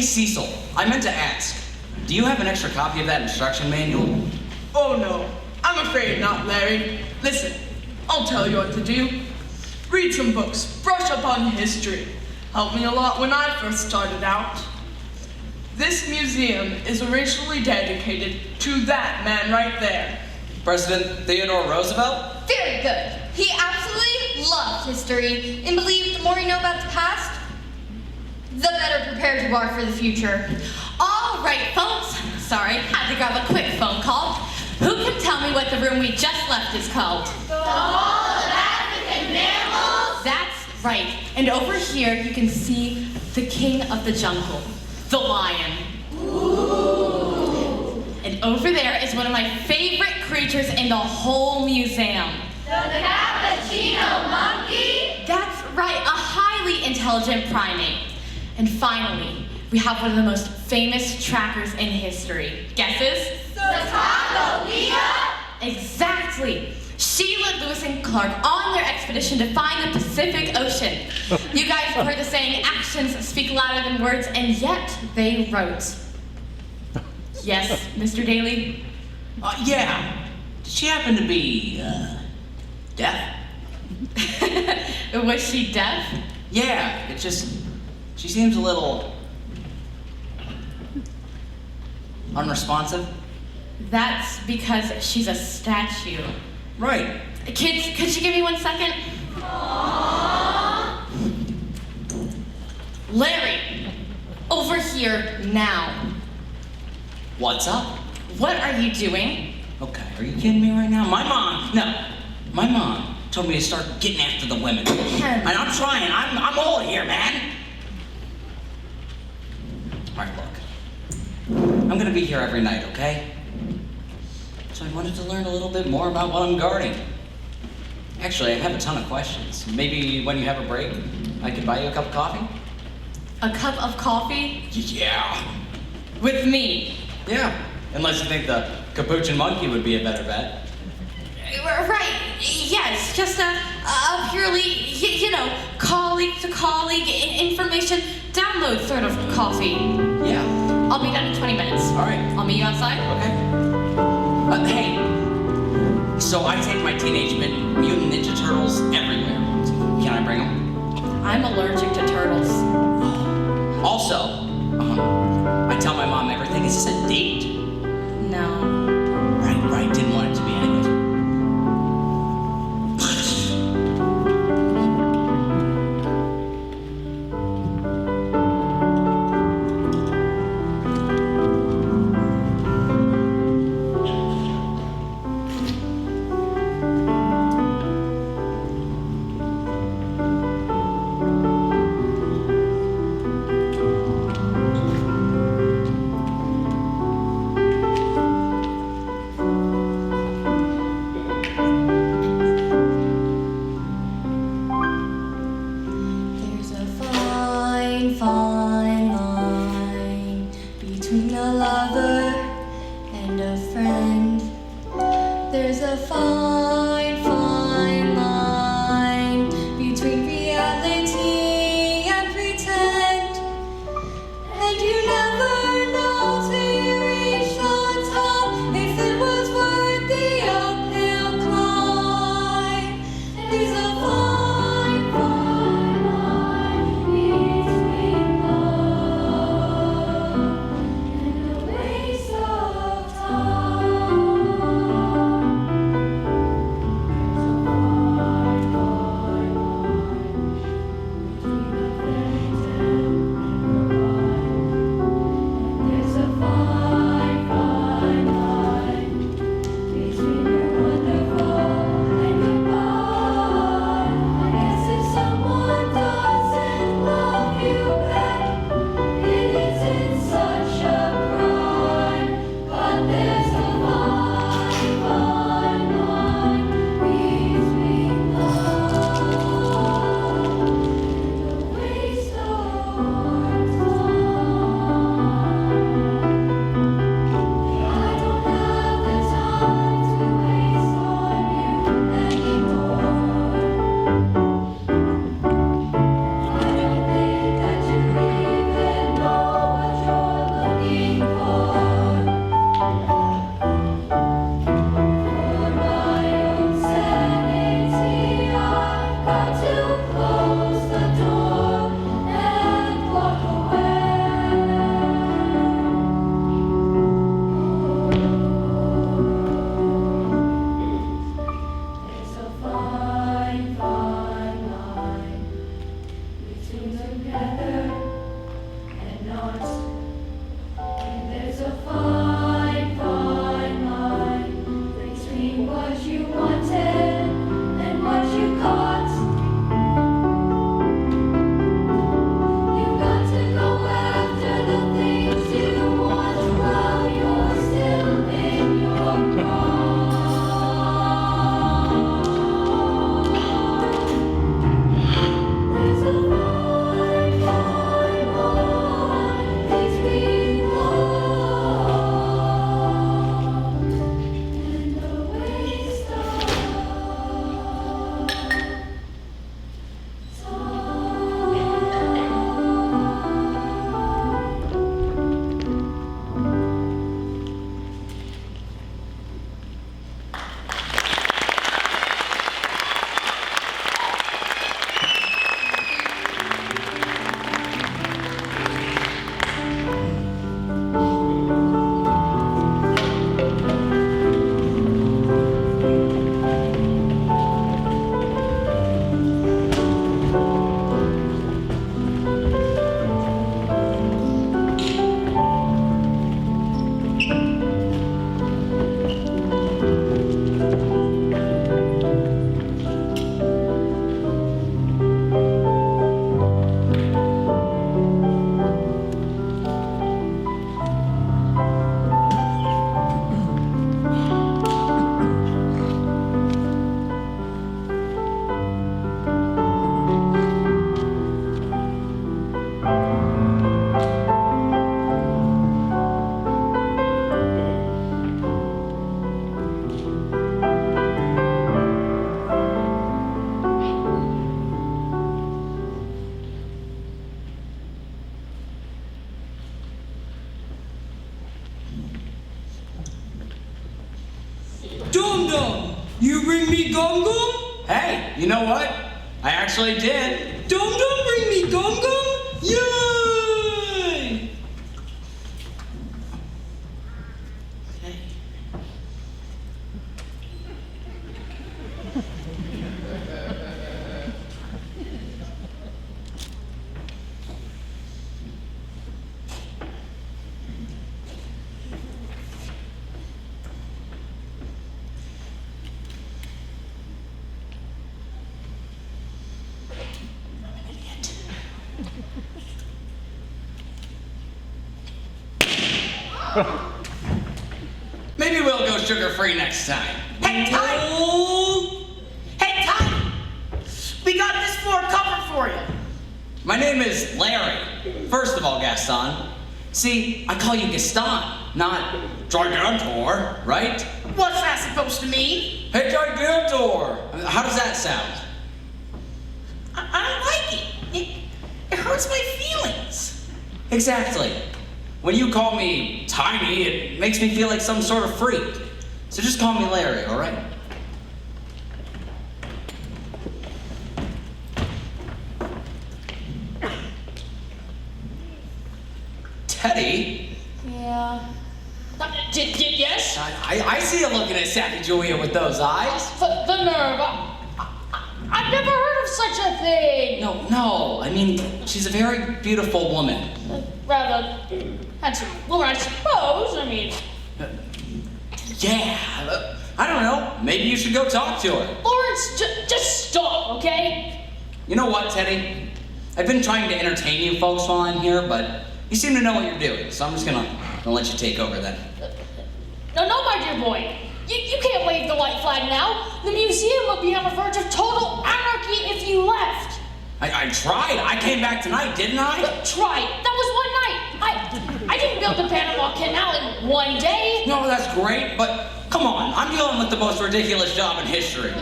Speaker 5: Hey, Cecil, I meant to ask. Do you have an extra copy of that instruction manual?
Speaker 7: Oh no, I'm afraid not, Larry. Listen, I'll tell you what to do. Read some books, brush up on history. Helped me a lot when I first started out. This museum is originally dedicated to that man right there.
Speaker 5: President Theodore Roosevelt?
Speaker 3: Very good. He absolutely loved history and believed the more you know about the past, the better prepared you are for the future.
Speaker 6: All right, folks. Sorry, had to grab a quick phone call. Who can tell me what the room we just left is called?
Speaker 8: The Hall of African Mammals.
Speaker 6: That's right. And over here you can see the king of the jungle, the lion. Ooh. And over there is one of my favorite creatures in the whole museum.
Speaker 8: The cappuccino monkey.
Speaker 6: That's right, a highly intelligent primate. And finally, we have one of the most famous trackers in history. Guesses?
Speaker 8: The Tonga.
Speaker 6: Exactly. Sheila, Lewis, and Clark on their expedition to find the Pacific Ocean. You guys have heard the saying, actions speak louder than words, and yet they wrote. Yes, Mr. Daly?
Speaker 5: Yeah. Did she happen to be, deaf?
Speaker 6: Was she deaf?
Speaker 5: Yeah, it just... She seems a little... unresponsive.
Speaker 6: That's because she's a statue.
Speaker 5: Right.
Speaker 6: Kids, could you give me 1 second?
Speaker 8: Aww.
Speaker 6: Larry, over here now.
Speaker 5: What's up?
Speaker 6: What are you doing?
Speaker 5: Okay, are you kidding me right now? My mom told me to start getting after the women. And I'm trying. I'm all here, man. All right, look. I'm gonna be here every night, okay? So I wanted to learn a little bit more about what I'm guarding. Actually, I have a ton of questions. Maybe when you have a break, I could buy you a cup of coffee?
Speaker 6: A cup of coffee?
Speaker 5: Yeah.
Speaker 6: With me?
Speaker 5: Yeah. Unless you think the capuchin monkey would be a better bet.
Speaker 6: Right, yes, just a purely, colleague to colleague information download sort of coffee.
Speaker 5: Yeah.
Speaker 6: I'll be done in 20 minutes.
Speaker 5: All right.
Speaker 6: I'll meet you outside.
Speaker 5: Okay. Hey, so I take my Teenage Mutant Ninja Turtles everywhere. Can I bring them?
Speaker 6: I'm allergic to turtles.
Speaker 5: Also, I tell my mom everything. Is this a date?
Speaker 6: No.
Speaker 5: Right. Didn't want it to be anyways.
Speaker 1: me Gum Gum?
Speaker 5: Hey, you know what? I actually did.
Speaker 1: Dum Dum bring me Gum Gum? Yay!
Speaker 5: Okay. Maybe we'll go sugar-free next time.
Speaker 7: Hey, Ty! Hey, Ty! We got this floor covered for you.
Speaker 5: My name is Larry. First of all, Gaston. See, I call you Gaston, not Gigantor, right?
Speaker 7: What's that supposed to mean?
Speaker 5: Hey, Gigantor! How does that sound?
Speaker 7: I don't like it. It hurts my feelings.
Speaker 5: Exactly. When you call me Tiny, it makes me feel like some sort of freak. So just call me Larry, all right? Teddy?
Speaker 2: Yeah. Yes?
Speaker 5: I see you looking at Sacagawea with those eyes.
Speaker 2: The nerve. I've never heard of such a thing.
Speaker 5: No. I mean, she's a very beautiful woman.
Speaker 2: Rather handsome woman, I suppose. I mean,
Speaker 5: Yeah. I don't know. Maybe you should go talk to her.
Speaker 2: Lawrence, just stop, okay?
Speaker 5: You know what, Teddy? I've been trying to entertain you folks while I'm here, but you seem to know what you're doing, so I'm just gonna let you take over then.
Speaker 2: No, my dear boy. You can't wave the white flag now. The museum would be on the verge of total anarchy if you left.
Speaker 5: I tried. I came back tonight, didn't I?
Speaker 2: Try. That was one night. I didn't build the Panama Canal in one day.
Speaker 5: No, that's great, but come on. I'm dealing with the most ridiculous job in history.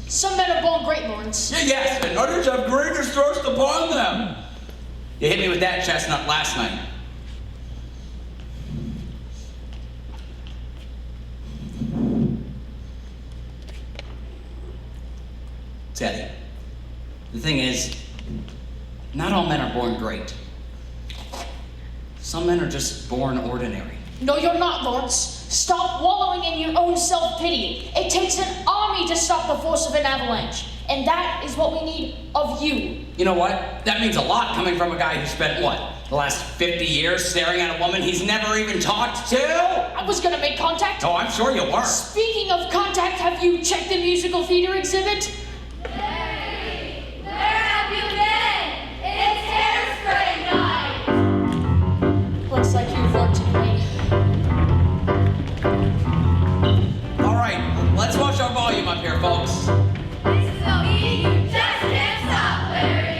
Speaker 2: Some men are born great, Lawrence.
Speaker 5: Yes, and others have greatest thrust upon them. You hit me with that chestnut last night. Teddy, the thing is, not all men are born great. Some men are just born ordinary.
Speaker 2: No, you're not, Lawrence. Stop wallowing in your own self-pity. It takes an army to stop the force of an avalanche. And that is what we need of you.
Speaker 5: You know what? That means a lot coming from a guy who spent, the last 50 years staring at a woman he's never even talked to?
Speaker 2: I was gonna make contact.
Speaker 5: Oh, I'm sure you were.
Speaker 2: Speaking of contact, have you checked the musical theater exhibit?
Speaker 8: Larry, where have you been? It's hairspray night.
Speaker 2: Looks like you've worked today.
Speaker 5: All right, let's watch our volume up here, folks.
Speaker 8: This is so easy, you just can't stop, Larry.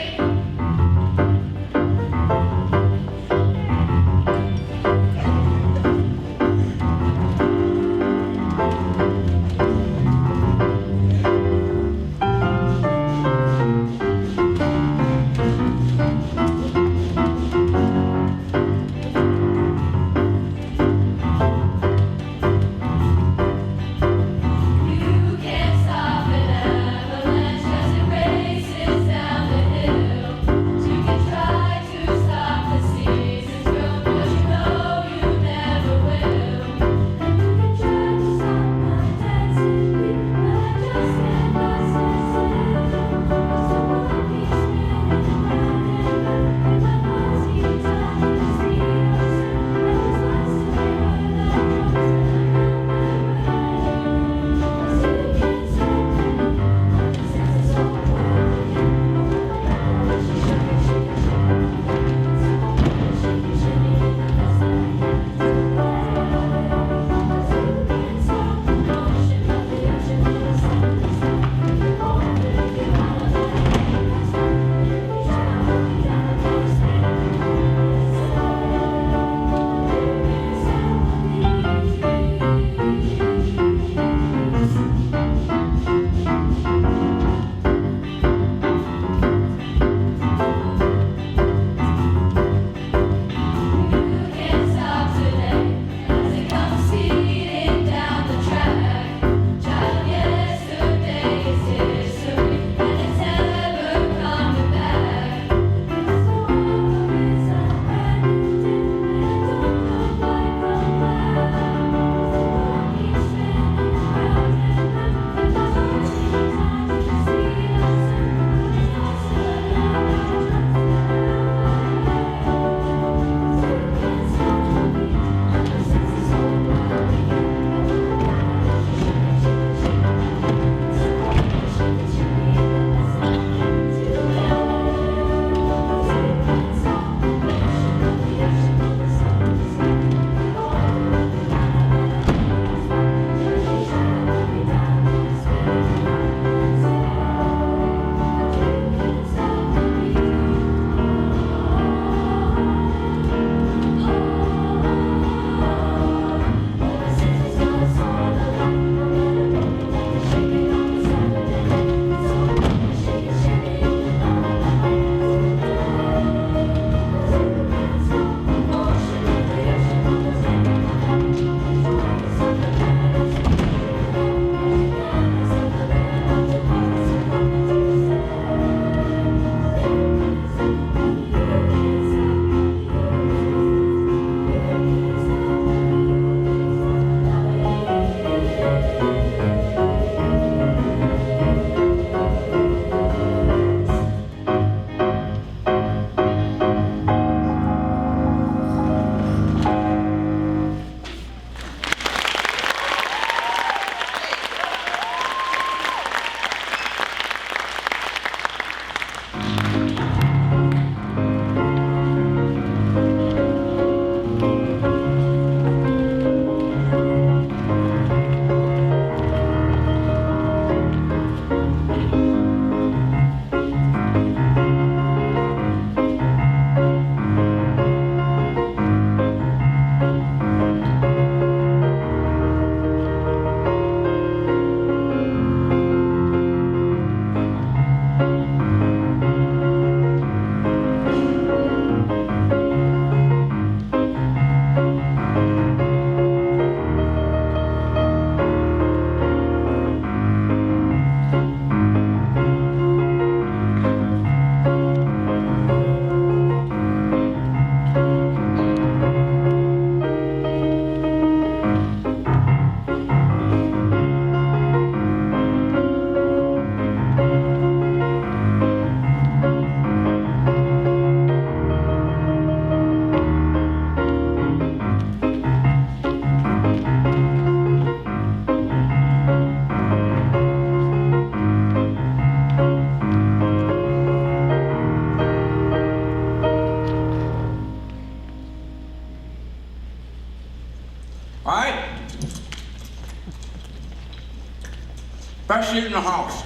Speaker 5: the house.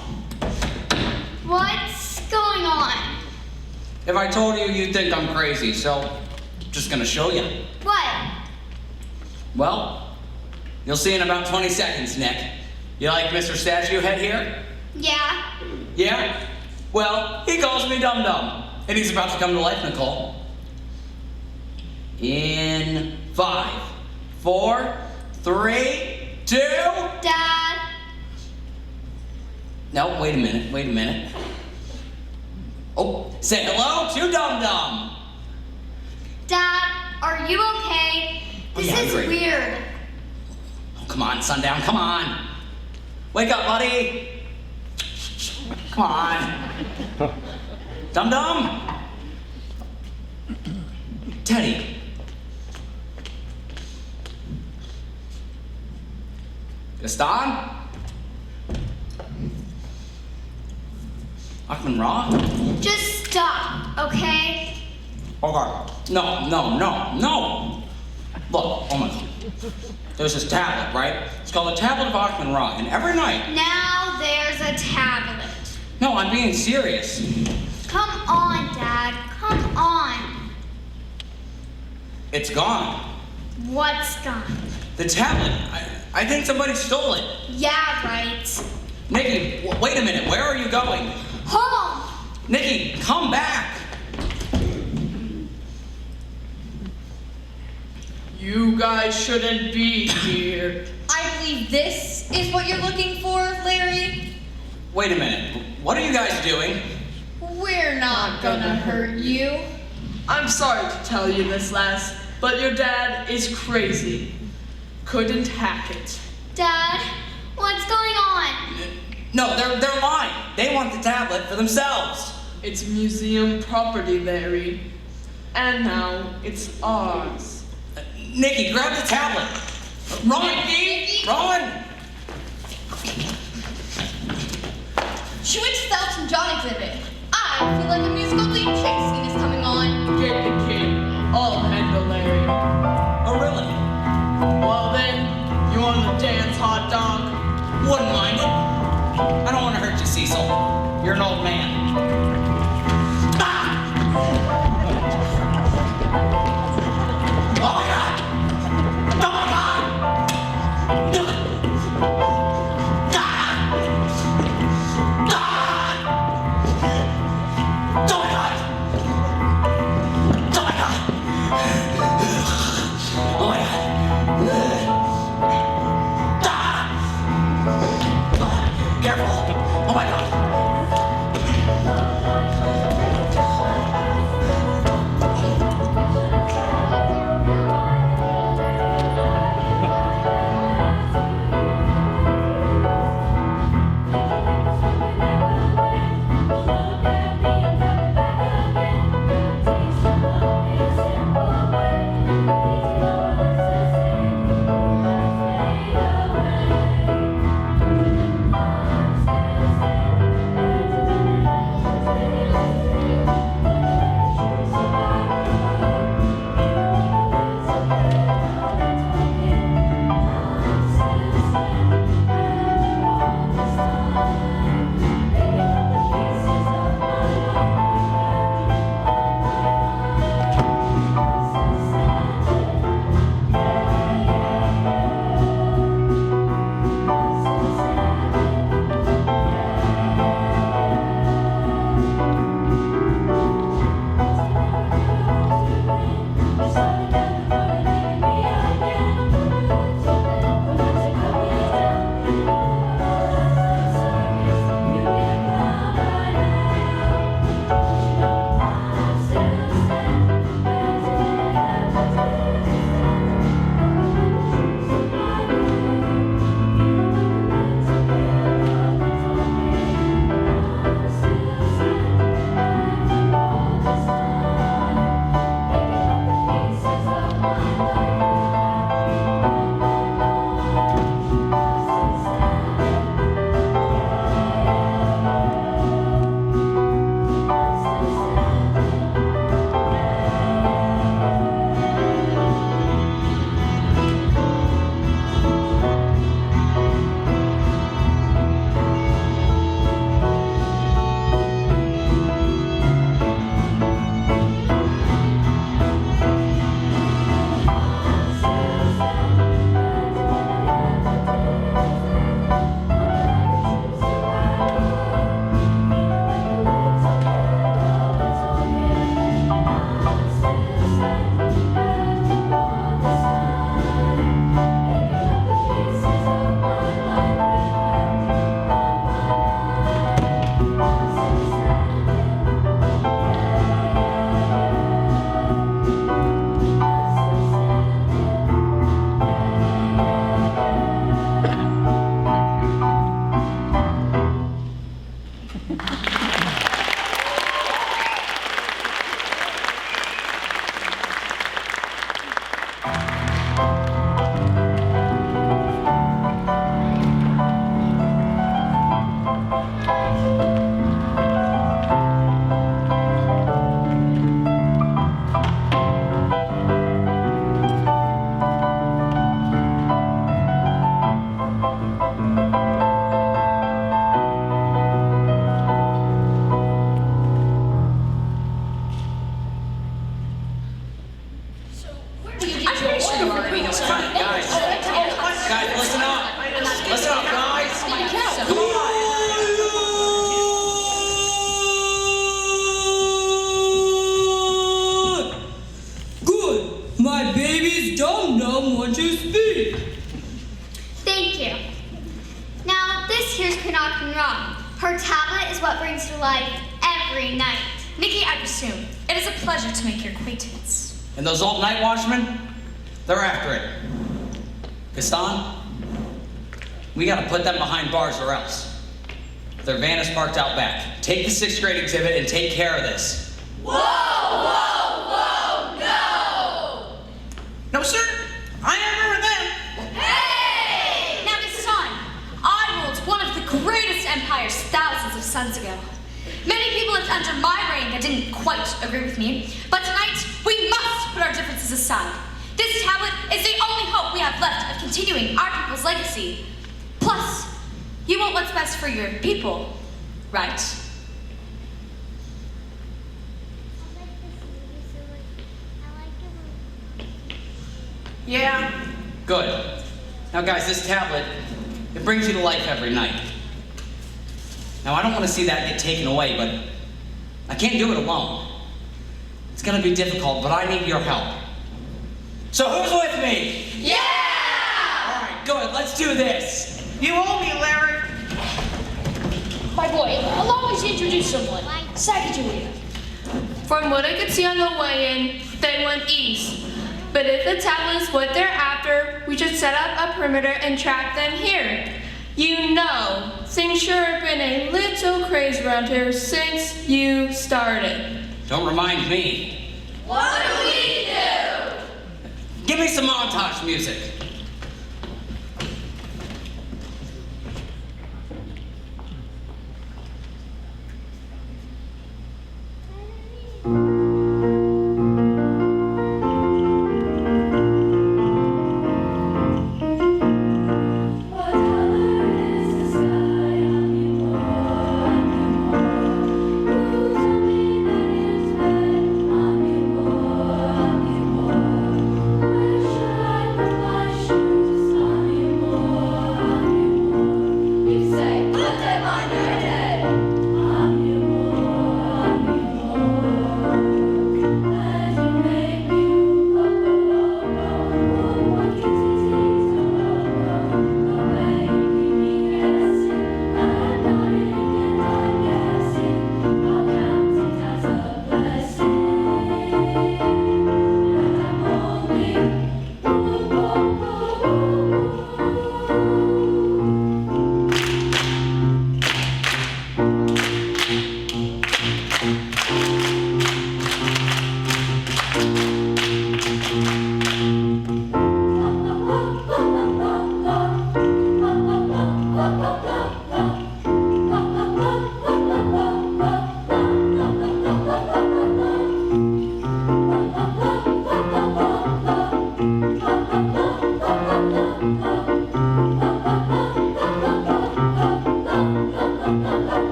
Speaker 8: What's going on?
Speaker 5: If I told you, you'd think I'm crazy, so just gonna show you.
Speaker 8: What?
Speaker 5: Well, you'll see in about 20 seconds, Nick. You like Mr. Statue Head here?
Speaker 8: Yeah?
Speaker 5: Yeah? Well, he calls me Dum Dum, and he's about to come to life, Nicole. In 5, 4, 3, 2.
Speaker 8: Dad?
Speaker 5: No, wait a minute. Oh, say hello to Dum Dum.
Speaker 8: Dad, are you okay? This
Speaker 5: yeah,
Speaker 8: is
Speaker 5: great.
Speaker 8: weird.
Speaker 5: Oh, come on, Sundown, come on. Wake up, buddy. Come on. Dum Dum. Teddy. Gaston? Achman Ra?
Speaker 8: Just stop, okay?
Speaker 5: Okay. No. Look, oh my God. There's this tablet, right? It's called the Tablet of Achman Ra, and every night...
Speaker 8: Now there's a tablet.
Speaker 5: No, I'm being serious.
Speaker 8: Come on, Dad. Come on.
Speaker 5: It's gone.
Speaker 8: What's gone?
Speaker 5: The tablet. I think somebody stole it.
Speaker 8: Yeah, right.
Speaker 5: Nikki, wait a minute. Where are you going?
Speaker 8: Home!
Speaker 5: Nikki, come back.
Speaker 7: You guys shouldn't be here.
Speaker 6: I believe this is what you're looking for, Larry.
Speaker 5: Wait a minute. What are you guys doing?
Speaker 6: We're not gonna hurt you.
Speaker 7: I'm sorry to tell you this, lass, but your dad is crazy. Couldn't hack it.
Speaker 8: Dad, what's going on?
Speaker 5: No, they're lying. They want the tablet for themselves.
Speaker 7: It's museum property, Larry. And now it's ours.
Speaker 5: Nikki, grab the tablet. Run!
Speaker 7: Nikki!
Speaker 5: Run!
Speaker 6: She went to the Elton John exhibit. I feel like a musical lead chase scene is coming on.
Speaker 7: Get the kid. I'll handle Larry.
Speaker 5: Oh, really?
Speaker 7: Well then, you want to dance, hot dog?
Speaker 5: Wouldn't mind it. I don't want to hurt you, Cecil. You're an old man. Ah! Oh my God! Oh my God! Ah! Ah! Oh my God! Oh my God! Oh my God! Careful! Oh my God!
Speaker 8: Her tablet is what brings to life every night.
Speaker 3: Nikki, I presume. It is a pleasure to make your acquaintance.
Speaker 5: And those old night watchmen, they're after it. Gaston, we gotta put them behind bars or else. Their van is parked out back. Take the 6th grade exhibit and take care of this.
Speaker 2: Whoa, whoa, whoa, no!
Speaker 4: No, sir. I remember them.
Speaker 3: Hey! Now, Gaston, I ruled one of the greatest empires thousands of suns ago. Many people lived under my reign that didn't quite agree with me, but tonight we must put our differences aside. This tablet is the only hope we have left of continuing our people's legacy. Plus, you want what's best for your people, right?
Speaker 7: Yeah.
Speaker 5: Good. Now guys, this tablet, it brings you to life every night. Now I don't want to see that get taken away, but I can't do it alone. It's gonna be difficult, but I need your help. So who's with me?
Speaker 2: Yeah!
Speaker 5: All right, good, let's do this.
Speaker 7: You owe me, Larry.
Speaker 2: My boy, allow me to introduce someone. Sacagawea.
Speaker 9: From what I could see on the way in, they went east. But if the tablet is what they're after, we should set up a perimeter and trap them here. You know, things sure have been a little crazy around here since you started.
Speaker 5: Don't remind me.
Speaker 2: What do we do?
Speaker 5: Give me some montage music.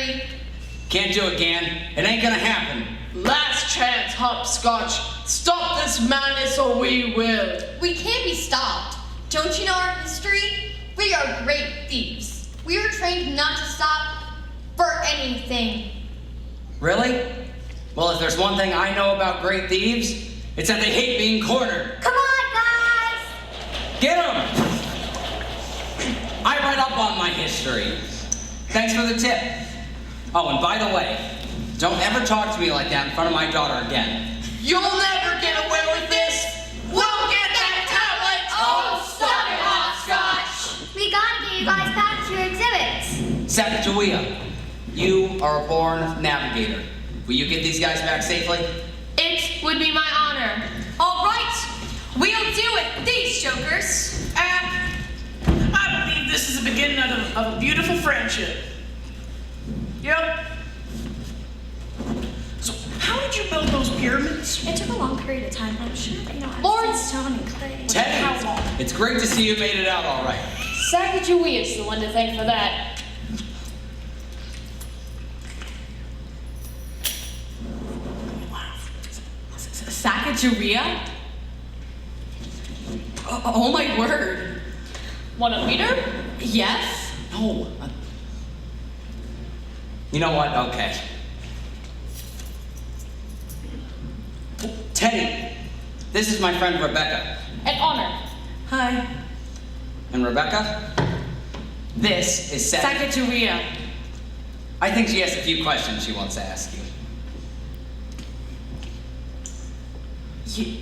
Speaker 3: history.
Speaker 5: Can't do it, Gan. It ain't gonna happen.
Speaker 7: Last chance, Hopscotch. Stop this madness or we will.
Speaker 3: We can't be stopped. Don't you know our history? We are great thieves. We were trained not to stop for anything.
Speaker 5: Really? Well, if there's one thing I know about great thieves, it's that they hate being cornered.
Speaker 8: Come on, guys!
Speaker 5: Get 'em! I read up on my history. Thanks for the tip. Oh, and by the way, don't ever talk to me like that in front of my daughter again.
Speaker 7: You'll never get away with this. We'll get that tablet.
Speaker 3: Oh, stop it, Hopscotch!
Speaker 8: We gotta get you guys back to your exhibits.
Speaker 5: Sacagawea, you are a born navigator. Will you get these guys back safely?
Speaker 3: It would be my honor. All right, we'll do it, these jokers.
Speaker 4: I believe this is the beginning of a beautiful friendship. Yep. So, how did you build those pyramids?
Speaker 9: It took a long period of time. I'm sure they know how to
Speaker 2: Lawrence!
Speaker 9: use stone and clay.
Speaker 5: Teddy, it's great to see you made it out all right.
Speaker 2: Sacagawea is the one to thank for that.
Speaker 1: Sacagawea? Oh my word.
Speaker 2: Want to meet her?
Speaker 1: Yes?
Speaker 5: No. You know what? Okay. Teddy, this is my friend Rebecca.
Speaker 2: An honor.
Speaker 1: Hi.
Speaker 5: And Rebecca, this is
Speaker 1: Sacagawea.
Speaker 5: I think she has a few questions she wants to ask you.
Speaker 1: You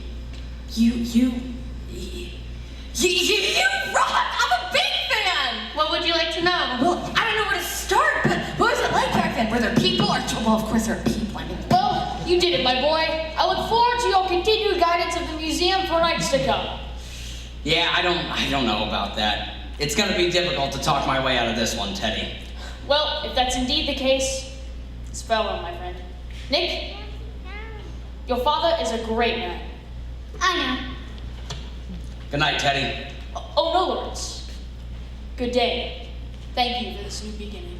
Speaker 1: rock! I'm a big fan!
Speaker 3: What would you like to know?
Speaker 1: Well, I don't know where to start, but what was it like back then? Were there people or... Well, of course there are people. I mean,
Speaker 2: Well, you did it, my boy. I look forward to your continued guidance of the museum for nights to come.
Speaker 5: Yeah, I don't know about that. It's gonna be difficult to talk my way out of this one, Teddy.
Speaker 2: Well, if that's indeed the case, spell well, my friend. Nick, your father is a great man.
Speaker 8: I know.
Speaker 5: Good night, Teddy.
Speaker 2: Oh, no, Lawrence. Good day. Thank you for this new beginning.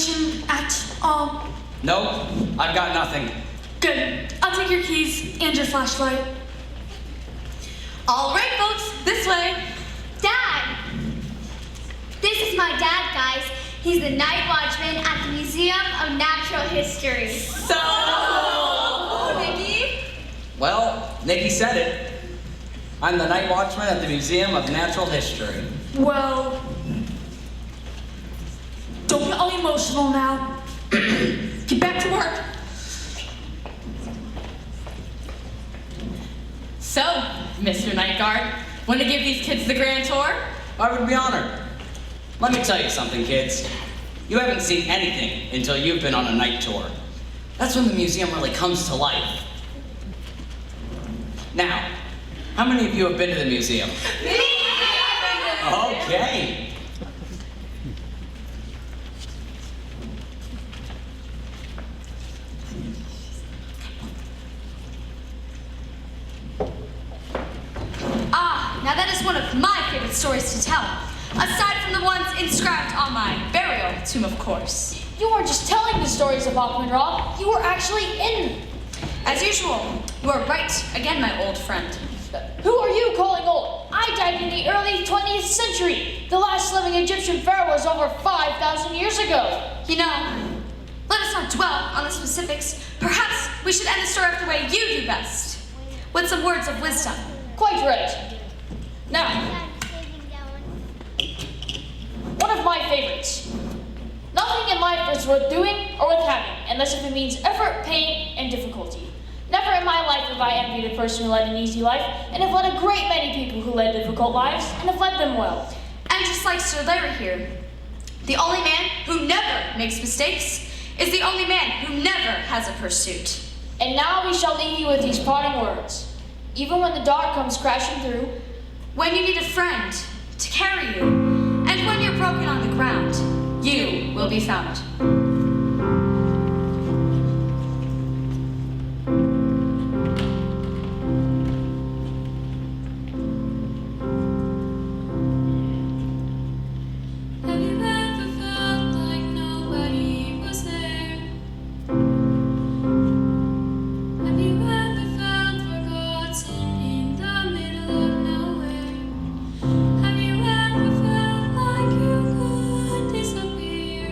Speaker 9: information at all?
Speaker 5: Nope, I've got nothing.
Speaker 9: Good. I'll take your keys and your flashlight.
Speaker 3: All right, folks, this way.
Speaker 8: Dad! This is my dad, guys. He's the night watchman at the Museum of Natural History.
Speaker 3: Nikki?
Speaker 5: Well, Nikki said it. I'm the night watchman at the Museum of Natural History.
Speaker 9: Well, don't get all emotional now. Get back to work.
Speaker 6: So, Mr. Night Guard, want to give these kids the grand tour?
Speaker 5: I would be honored. Let me tell you something, kids. You haven't seen anything until you've been on a night tour. That's when the museum really comes to life. Now, how many of you have been to the museum?
Speaker 3: Me!
Speaker 5: Okay.
Speaker 3: Now that is one of my favorite stories to tell, aside from the ones inscribed on my burial tomb, of course.
Speaker 2: You weren't just telling the stories of Aquaman Raw, you were actually in them.
Speaker 3: As usual, you are right again, my old friend.
Speaker 2: Who are you calling old? I died in the early 20th century. The last living Egyptian pharaoh was over 5,000 years ago.
Speaker 3: You know, let us not dwell on the specifics. Perhaps we should end the story off the way you do best, with some words of wisdom.
Speaker 2: Quite right. Now, one of my favorites. Nothing in life is worth doing or worth having unless if it means effort, pain, and difficulty. Never in my life have I envied a person who led an easy life, and have led a great many people who led difficult lives, and have led them well.
Speaker 3: And just like Sir Larry here, the only man who never makes mistakes is the only man who never has a pursuit.
Speaker 2: And now we shall leave you with these parting words. Even when the dark comes crashing through,
Speaker 3: when you need a friend to carry you, and when you're broken on the ground, you will be found.
Speaker 10: Have you ever felt like nobody was there? Have you ever felt forgotten in the middle of nowhere? Have you ever felt like you could disappear?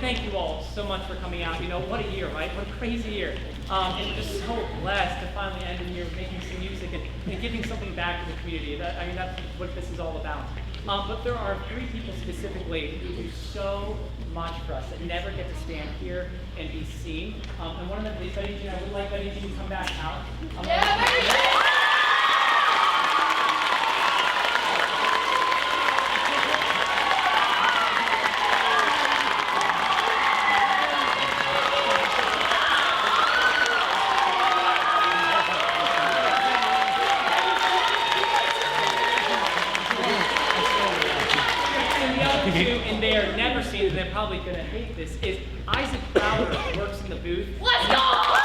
Speaker 11: Thank you all so much for coming out. You know, what a year, right? What a crazy year. And just so blessed to finally end the year making some music and giving something back to the community. I mean, that's what this is all about. But there are 3 people specifically who do so much for us that never get to stand here and be seen. And one of them is Betty Jean. I would like Betty Jean to come back out. And they are never seen, and they're probably going to hate this, is Isaac Crowder works in the booth.
Speaker 2: Let's go!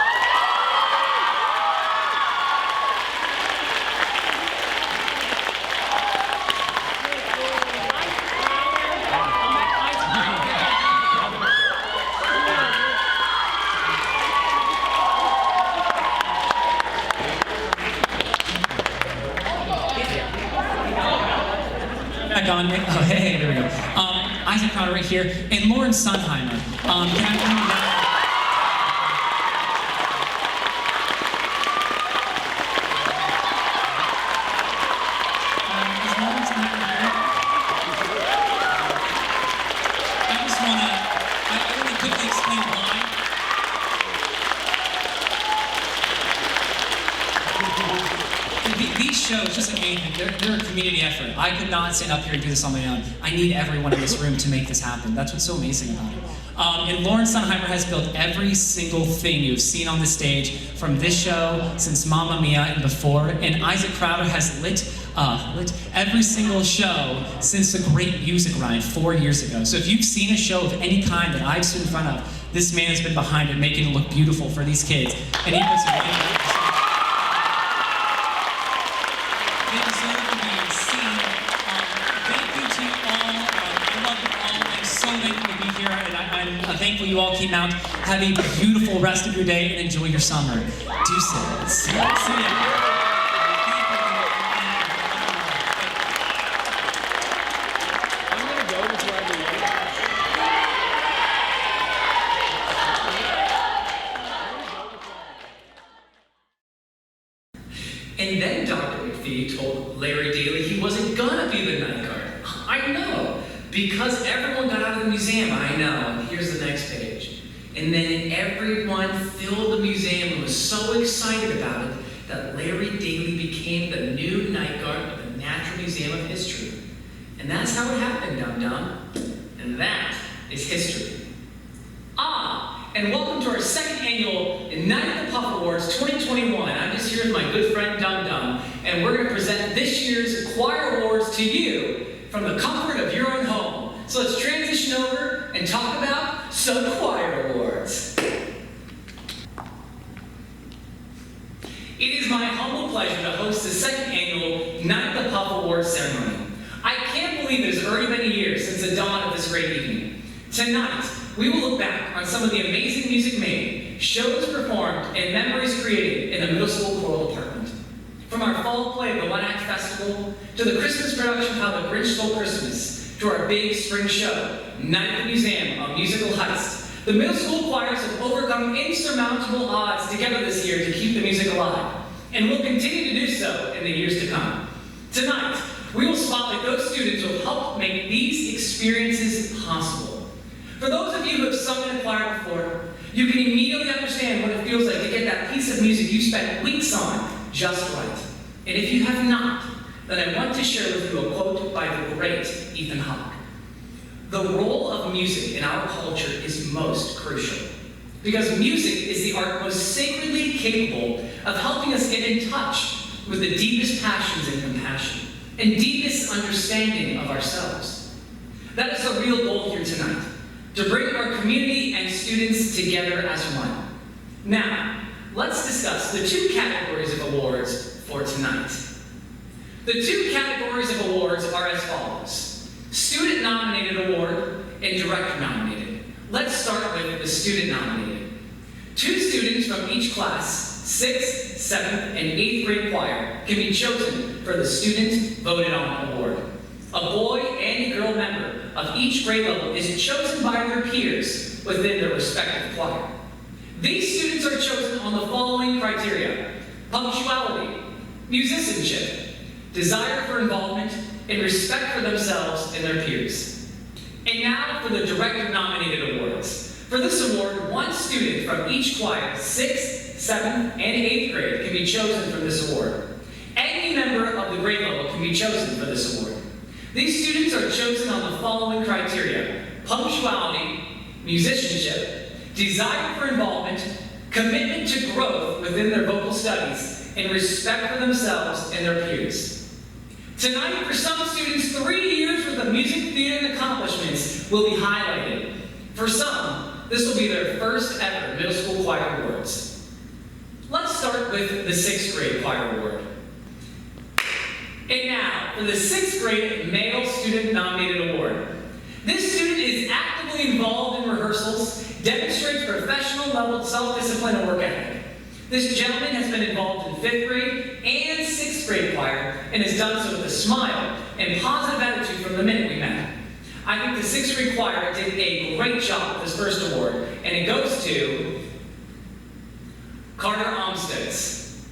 Speaker 12: back on. Oh, hey, there we go. Isaac Crowder right here, and Lauren Sunheimer. Can I bring you down? Is Lauren Sunheimer here? I want to quickly explain why. These shows, just like anything, they're a community effort. I could not stand up here and do this on my own. I need everyone in this room to make this happen. That's what's so amazing about it. And Lauren Sunheimer has built every single thing you've seen on the stage from this show, since Mamma Mia and before. And Isaac Crowder has lit every single show since the Great Music Ride 4 years ago. So if you've seen a show of any kind that I've stood in front of, this man has been behind it, making it look beautiful for these kids. And he puts it They deserve to be seen. Thank you to you all. I love you all. I'm so thankful to be here, and I'm thankful you all came out. Have a beautiful rest of your day and enjoy your summer. Deuces. See ya.
Speaker 13: And then Dr. McPhee told Larry Daly he wasn't gonna be the night guard. I know, because everyone got out of the museum, I know. And here's the next page. And then everyone filled the museum and was so excited about it that Larry Daly became the new night guard of the Natural Museum of History. And that's how it happened, dum-dum. And that is history. And welcome to our second annual Night at the Puff Awards 2021. I'm just here with my good friend Dum Dum, and we're going to present this year's choir awards to you from the comfort of your own home. So let's transition over and talk about some choir awards. It is my humble pleasure to host the second annual Night at the Puff Awards ceremony. I can't believe it has already been a year since the dawn of this great evening. Tonight, we will look back on some of the amazing music made, shows performed, and memories created in the middle school choral department. From our fall play of the One Act Festival, to the Christmas production of The Grinch Stole Christmas, to our big spring show, Night at the Museum, a musical heist, the middle school choirs have overcome insurmountable odds together this year to keep the music alive, and will continue to do so in the years to come. Tonight, we will spotlight those students who have helped make these experiences possible. For those of you who have sung in a choir before, you can immediately understand what it feels like to get that piece of music you spent weeks on just right. And if you have not, then I want to share with you a quote by the great Ethan Hawke. The role of music in our culture is most crucial, because music is the art most sacredly capable of helping us get in touch with the deepest passions and compassion, and deepest understanding of ourselves. That is the real goal here tonight, to bring our community and students together as one. Now, let's discuss the two categories of awards for tonight. The two categories of awards are as follows: Student Nominated Award and Director Nominated. Let's start with the Student Nominated. 2 students from each class, 6th, 7th, and 8th grade choir, can be chosen for the Student Voted On Award. A boy and a girl member of each grade level is chosen by their peers within their respective choir. These students are chosen on the following criteria: punctuality, musicianship, desire for involvement, and respect for themselves and their peers. And now for the Director Nominated Awards. For this award, 1 student from each choir, 6th, 7th, and 8th grade, can be chosen for this award. Any member of the grade level can be chosen for this award. These students are chosen on the following criteria: punctuality, musicianship, desire for involvement, commitment to growth within their vocal studies, and respect for themselves and their peers. Tonight, for some students, 3 years worth of music theater accomplishments will be highlighted. For some, this will be their first ever middle school choir awards. Let's start with the 6th grade choir award. And now, for the 6th grade Male Student Nominated Award. This student is actively involved in rehearsals, demonstrates professional level self-discipline and work ethic. This gentleman has been involved in 5th grade and 6th 6th grade choir and has done so with a smile and positive attitude from the minute we met. I think the 6th grade choir did a great job with this first award, and it goes to Carter Armsteads.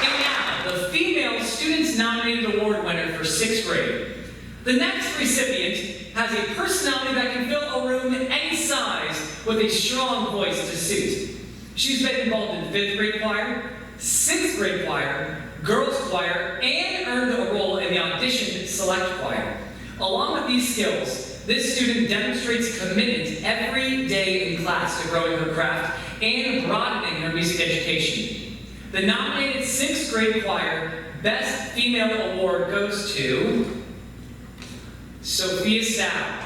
Speaker 13: And now, the female Students Nominated Award winner for 6th grade. The next recipient has a personality that can fill a room any size with a strong voice to suit. She's been involved in 5th grade choir, 6th grade choir, girls choir, and earned a role in the audition select choir. Along with these skills, this student demonstrates commitment every day in class to growing her craft and broadening her music education. The nominated 6th grade choir Best Female Award goes to Sophia Stout.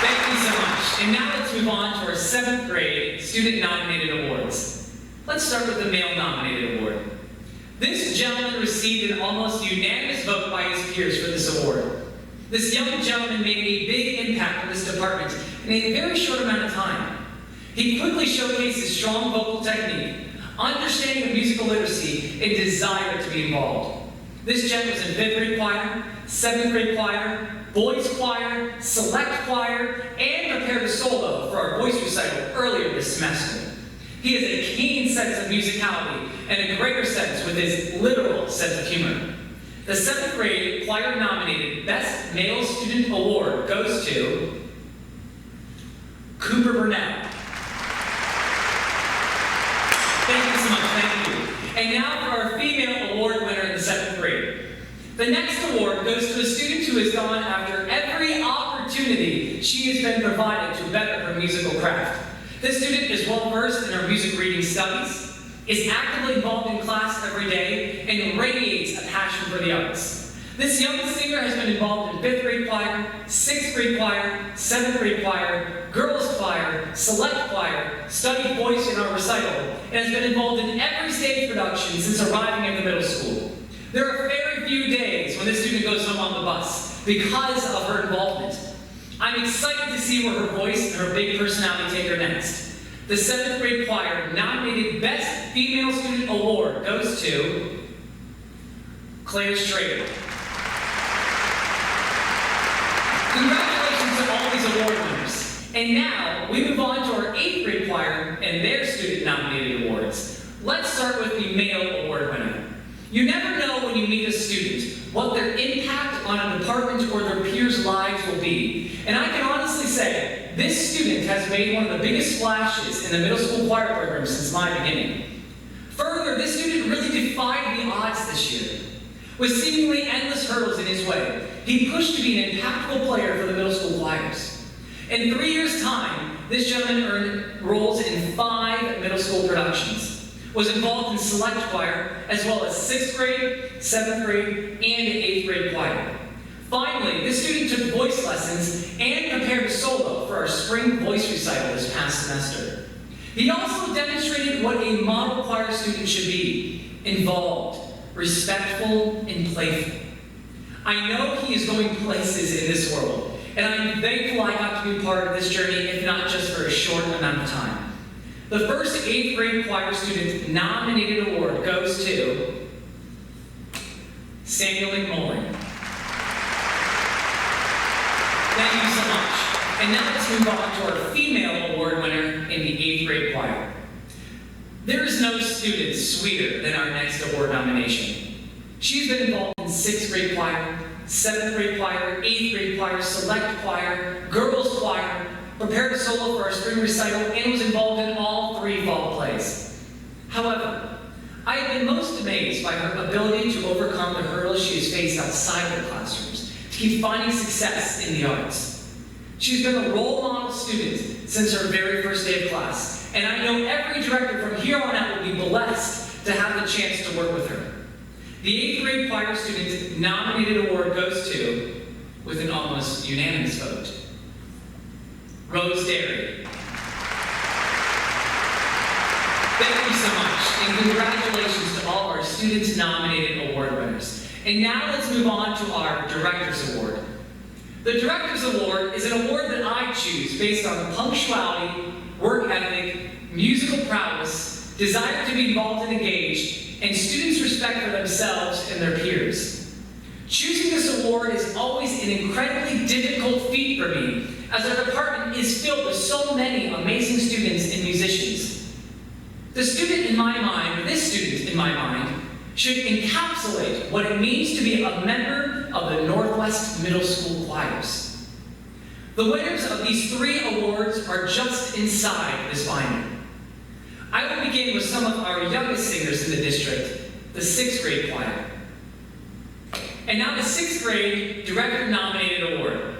Speaker 13: Thank you so much. And now let's move on to our 7th grade student nominated awards. Let's start with the male nominated award. This gentleman received an almost unanimous vote by his peers for this award. This young gentleman made a big impact on this department in a very short amount of time. He quickly showcased his strong vocal technique, understanding of musical literacy, and desire to be involved. This gent was in 5th grade choir, 7th grade choir, boys choir, select choir, and prepared a solo for our voice recital earlier this semester. He has a keen sense of musicality and a greater sense with his literal sense of humor. The 7th grade choir nominated Best Male Student Award goes to Cooper Burnett. Thank you so much, thank you. And now for our female award winner in the 7th grade. The next award goes to a student who has gone after every opportunity she has been provided to better her musical craft. This student is well versed in her music reading studies, is actively involved in class every day, and radiates a passion for the arts. This young singer has been involved in 5th grade choir, 6th grade choir, 7th grade choir, girls choir, select choir, studied voice in our recital, and has been involved in every stage production since arriving at the middle school. There are very few days when this student goes home on the bus because of her involvement. I'm excited to see where her voice and her big personality take her next. The 7th grade choir nominated Best Female Student Award goes to Claire Strader. Congratulations to all these award winners. And now, we move on to our 8th grade choir and their student nominated awards. Let's start with the male award winner. You never know when you meet a student what their impact on a department or their peers' lives will be. And I can honestly say, this student has made one of the biggest splashes in the middle school choir program since my beginning. Further, this student really defied the odds this year. With seemingly endless hurdles in his way, he pushed to be an impactful player for the middle school choirs. In 3 years' time, this gentleman earned roles in 5 middle school productions, was involved in select choir, as well as 6th grade, 7th grade, and 8th grade choir. Finally, this student took voice lessons and prepared a solo for our spring voice recital this past semester. He also demonstrated what a model choir student should be: involved, respectful, and playful. I know he is going places in this world, and I'm thankful I got to be part of this journey, if not just for a short amount of time. The first 8th grade choir student nominated award goes to Samuel McMullen. Thank you so much. And now let's move on to our female award winner in the 8th grade choir. There is no student sweeter than our next award nomination. She's been involved in 6th grade choir, 7th grade choir, 8th grade choir, select choir, girls choir, prepared a solo for our spring recital, and was involved in all 3 fall plays. However, I have been most amazed by her ability to overcome the hurdles she has faced outside of the classrooms to keep finding success in the arts. She's been a role model student since her very first day of class, and I know every director from here on out will be blessed to have the chance to work with her. The 8th grade choir student nominated award goes to, with an almost unanimous vote, Rose Derry. Thank you so much, and congratulations to all of our students nominated award winners. And now let's move on to our Director's Award. The Director's Award is an award that I choose based on punctuality, work ethic, musical prowess, desire to be involved and engaged, and students' respect for themselves and their peers. Choosing this award is always an incredibly difficult feat for me, as our department is filled with so many amazing students and musicians. This student in my mind, should encapsulate what it means to be a member of the Northwest Middle School choirs. The winners of these 3 awards are just inside this binder. I will begin with some of our youngest singers in the district, the 6th grade choir. And now the 6th grade Director-Nominated Award.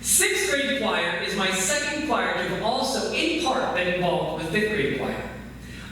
Speaker 13: 6th grade choir is my second choir to have also, in part, been involved with 5th grade choir.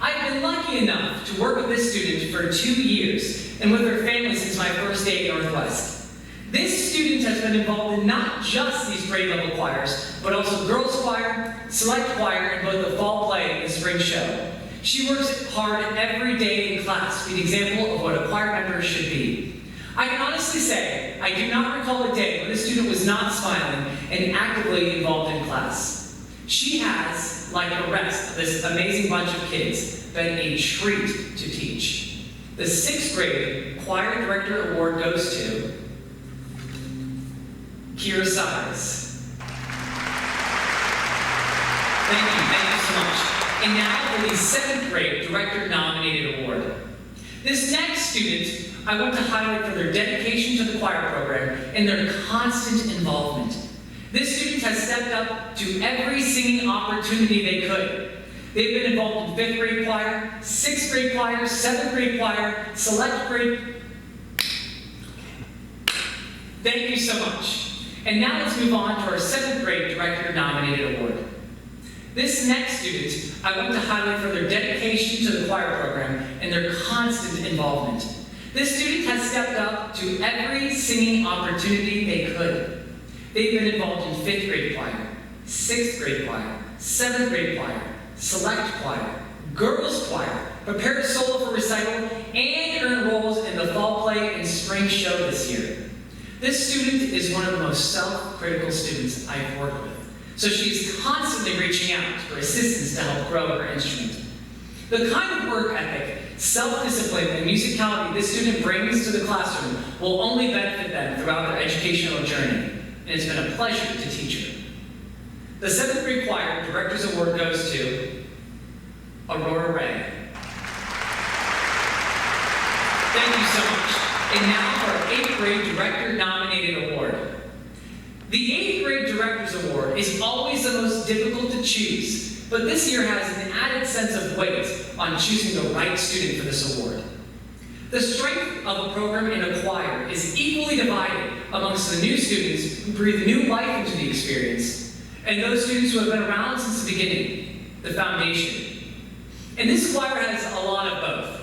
Speaker 13: I've been lucky enough to work with this student for 2 years and with her family since my first day at Northwest. This student has been involved in not just these grade level choirs, but also girls choir, select choir, and both the fall play and spring show. She works hard every day in class to be an example of what a choir member should be. I can honestly say, I do not recall a day when this student was not smiling and actively involved in class. She has, like the rest of this amazing bunch of kids, been a treat to teach. The 6th grade Choir Director Award goes to Kira Size. Thank you so much. And now for the 7th grade Director-Nominated Award. This next student I want to highlight for their dedication to the choir program and their constant involvement. This student has stepped up to every singing opportunity they could. They've been involved in 5th grade choir, 6th grade choir, 7th grade choir, select grade. Thank you so much. And now let's move on to our 7th grade Director-Nominated Award. This next student I want to highlight for their dedication to the choir program and their constant involvement. This student has stepped up to every singing opportunity they could. They've been involved in 5th grade choir, 6th grade choir, 7th grade choir, select choir, girls choir, prepared solo for recital, and earned roles in the fall play and spring show this year. This student is one of the most self-critical students I've worked with, so she's constantly reaching out for assistance to help grow her instrument. The kind of work ethic, self-discipline, and musicality this student brings to the classroom will only benefit them throughout their educational journey, and it's been a pleasure to teach her. The 7th grade choir Director's Award goes to Aurora Ray. Thank you so much. And now for our 8th grade Director-Nominated Award. The 8th grade Director's Award is always the most difficult to choose, but this year has an added sense of weight on choosing the right student for this award. The strength of a program in a choir is equally divided amongst the new students who breathe new life into the experience and those students who have been around since the beginning, the foundation. And this choir has a lot of both.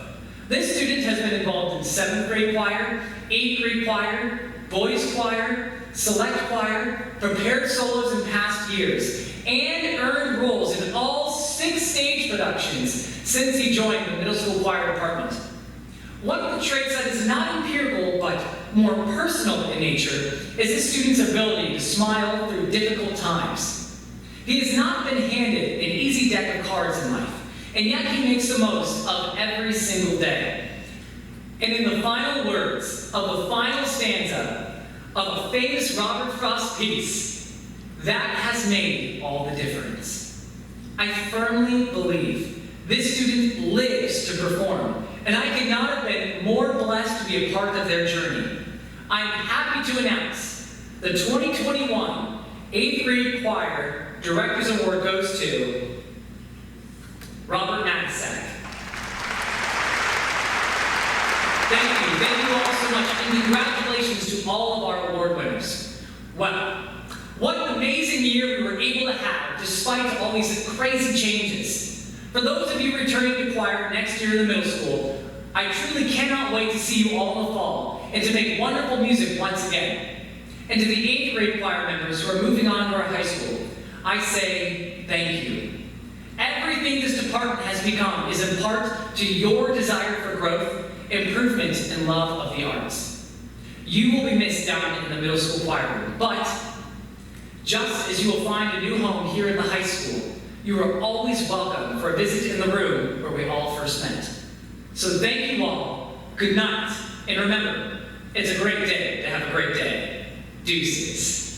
Speaker 13: This student has been involved in 7th grade choir, 8th grade choir, boys choir, select choir, prepared solos in past years, and earned roles in all 6 stage productions since he joined the middle school choir department. One of the traits that is not empirical but more personal in nature is this student's ability to smile through difficult times. He has not been handed an easy deck of cards in life, and yet he makes the most of every single day. And in the final words of the final stanza of a famous Robert Frost piece, that has made all the difference. I firmly believe this student lives to perform, and I could not have been more blessed to be a part of their journey. I'm happy to announce the 2021 8th grade choir Director's Award goes to Robert Matisak. Thank you all so much, and congratulations to all of our award winners. Wow, what an amazing year we were able to have despite all these crazy changes. For those of you returning to choir next year in the middle school, I truly cannot wait to see you all in the fall and to make wonderful music once again. And to the 8th grade choir members who are moving on to our high school, I say thank you. Everything this department has become is in part to your desire for growth, improvement, and love of the arts. You will be missed down in the middle school choir room, but just as you will find a new home here in the high school, you are always welcome for a visit in the room where we all first met. So thank you all, good night, and remember, it's a great day to have a great day. Deuces.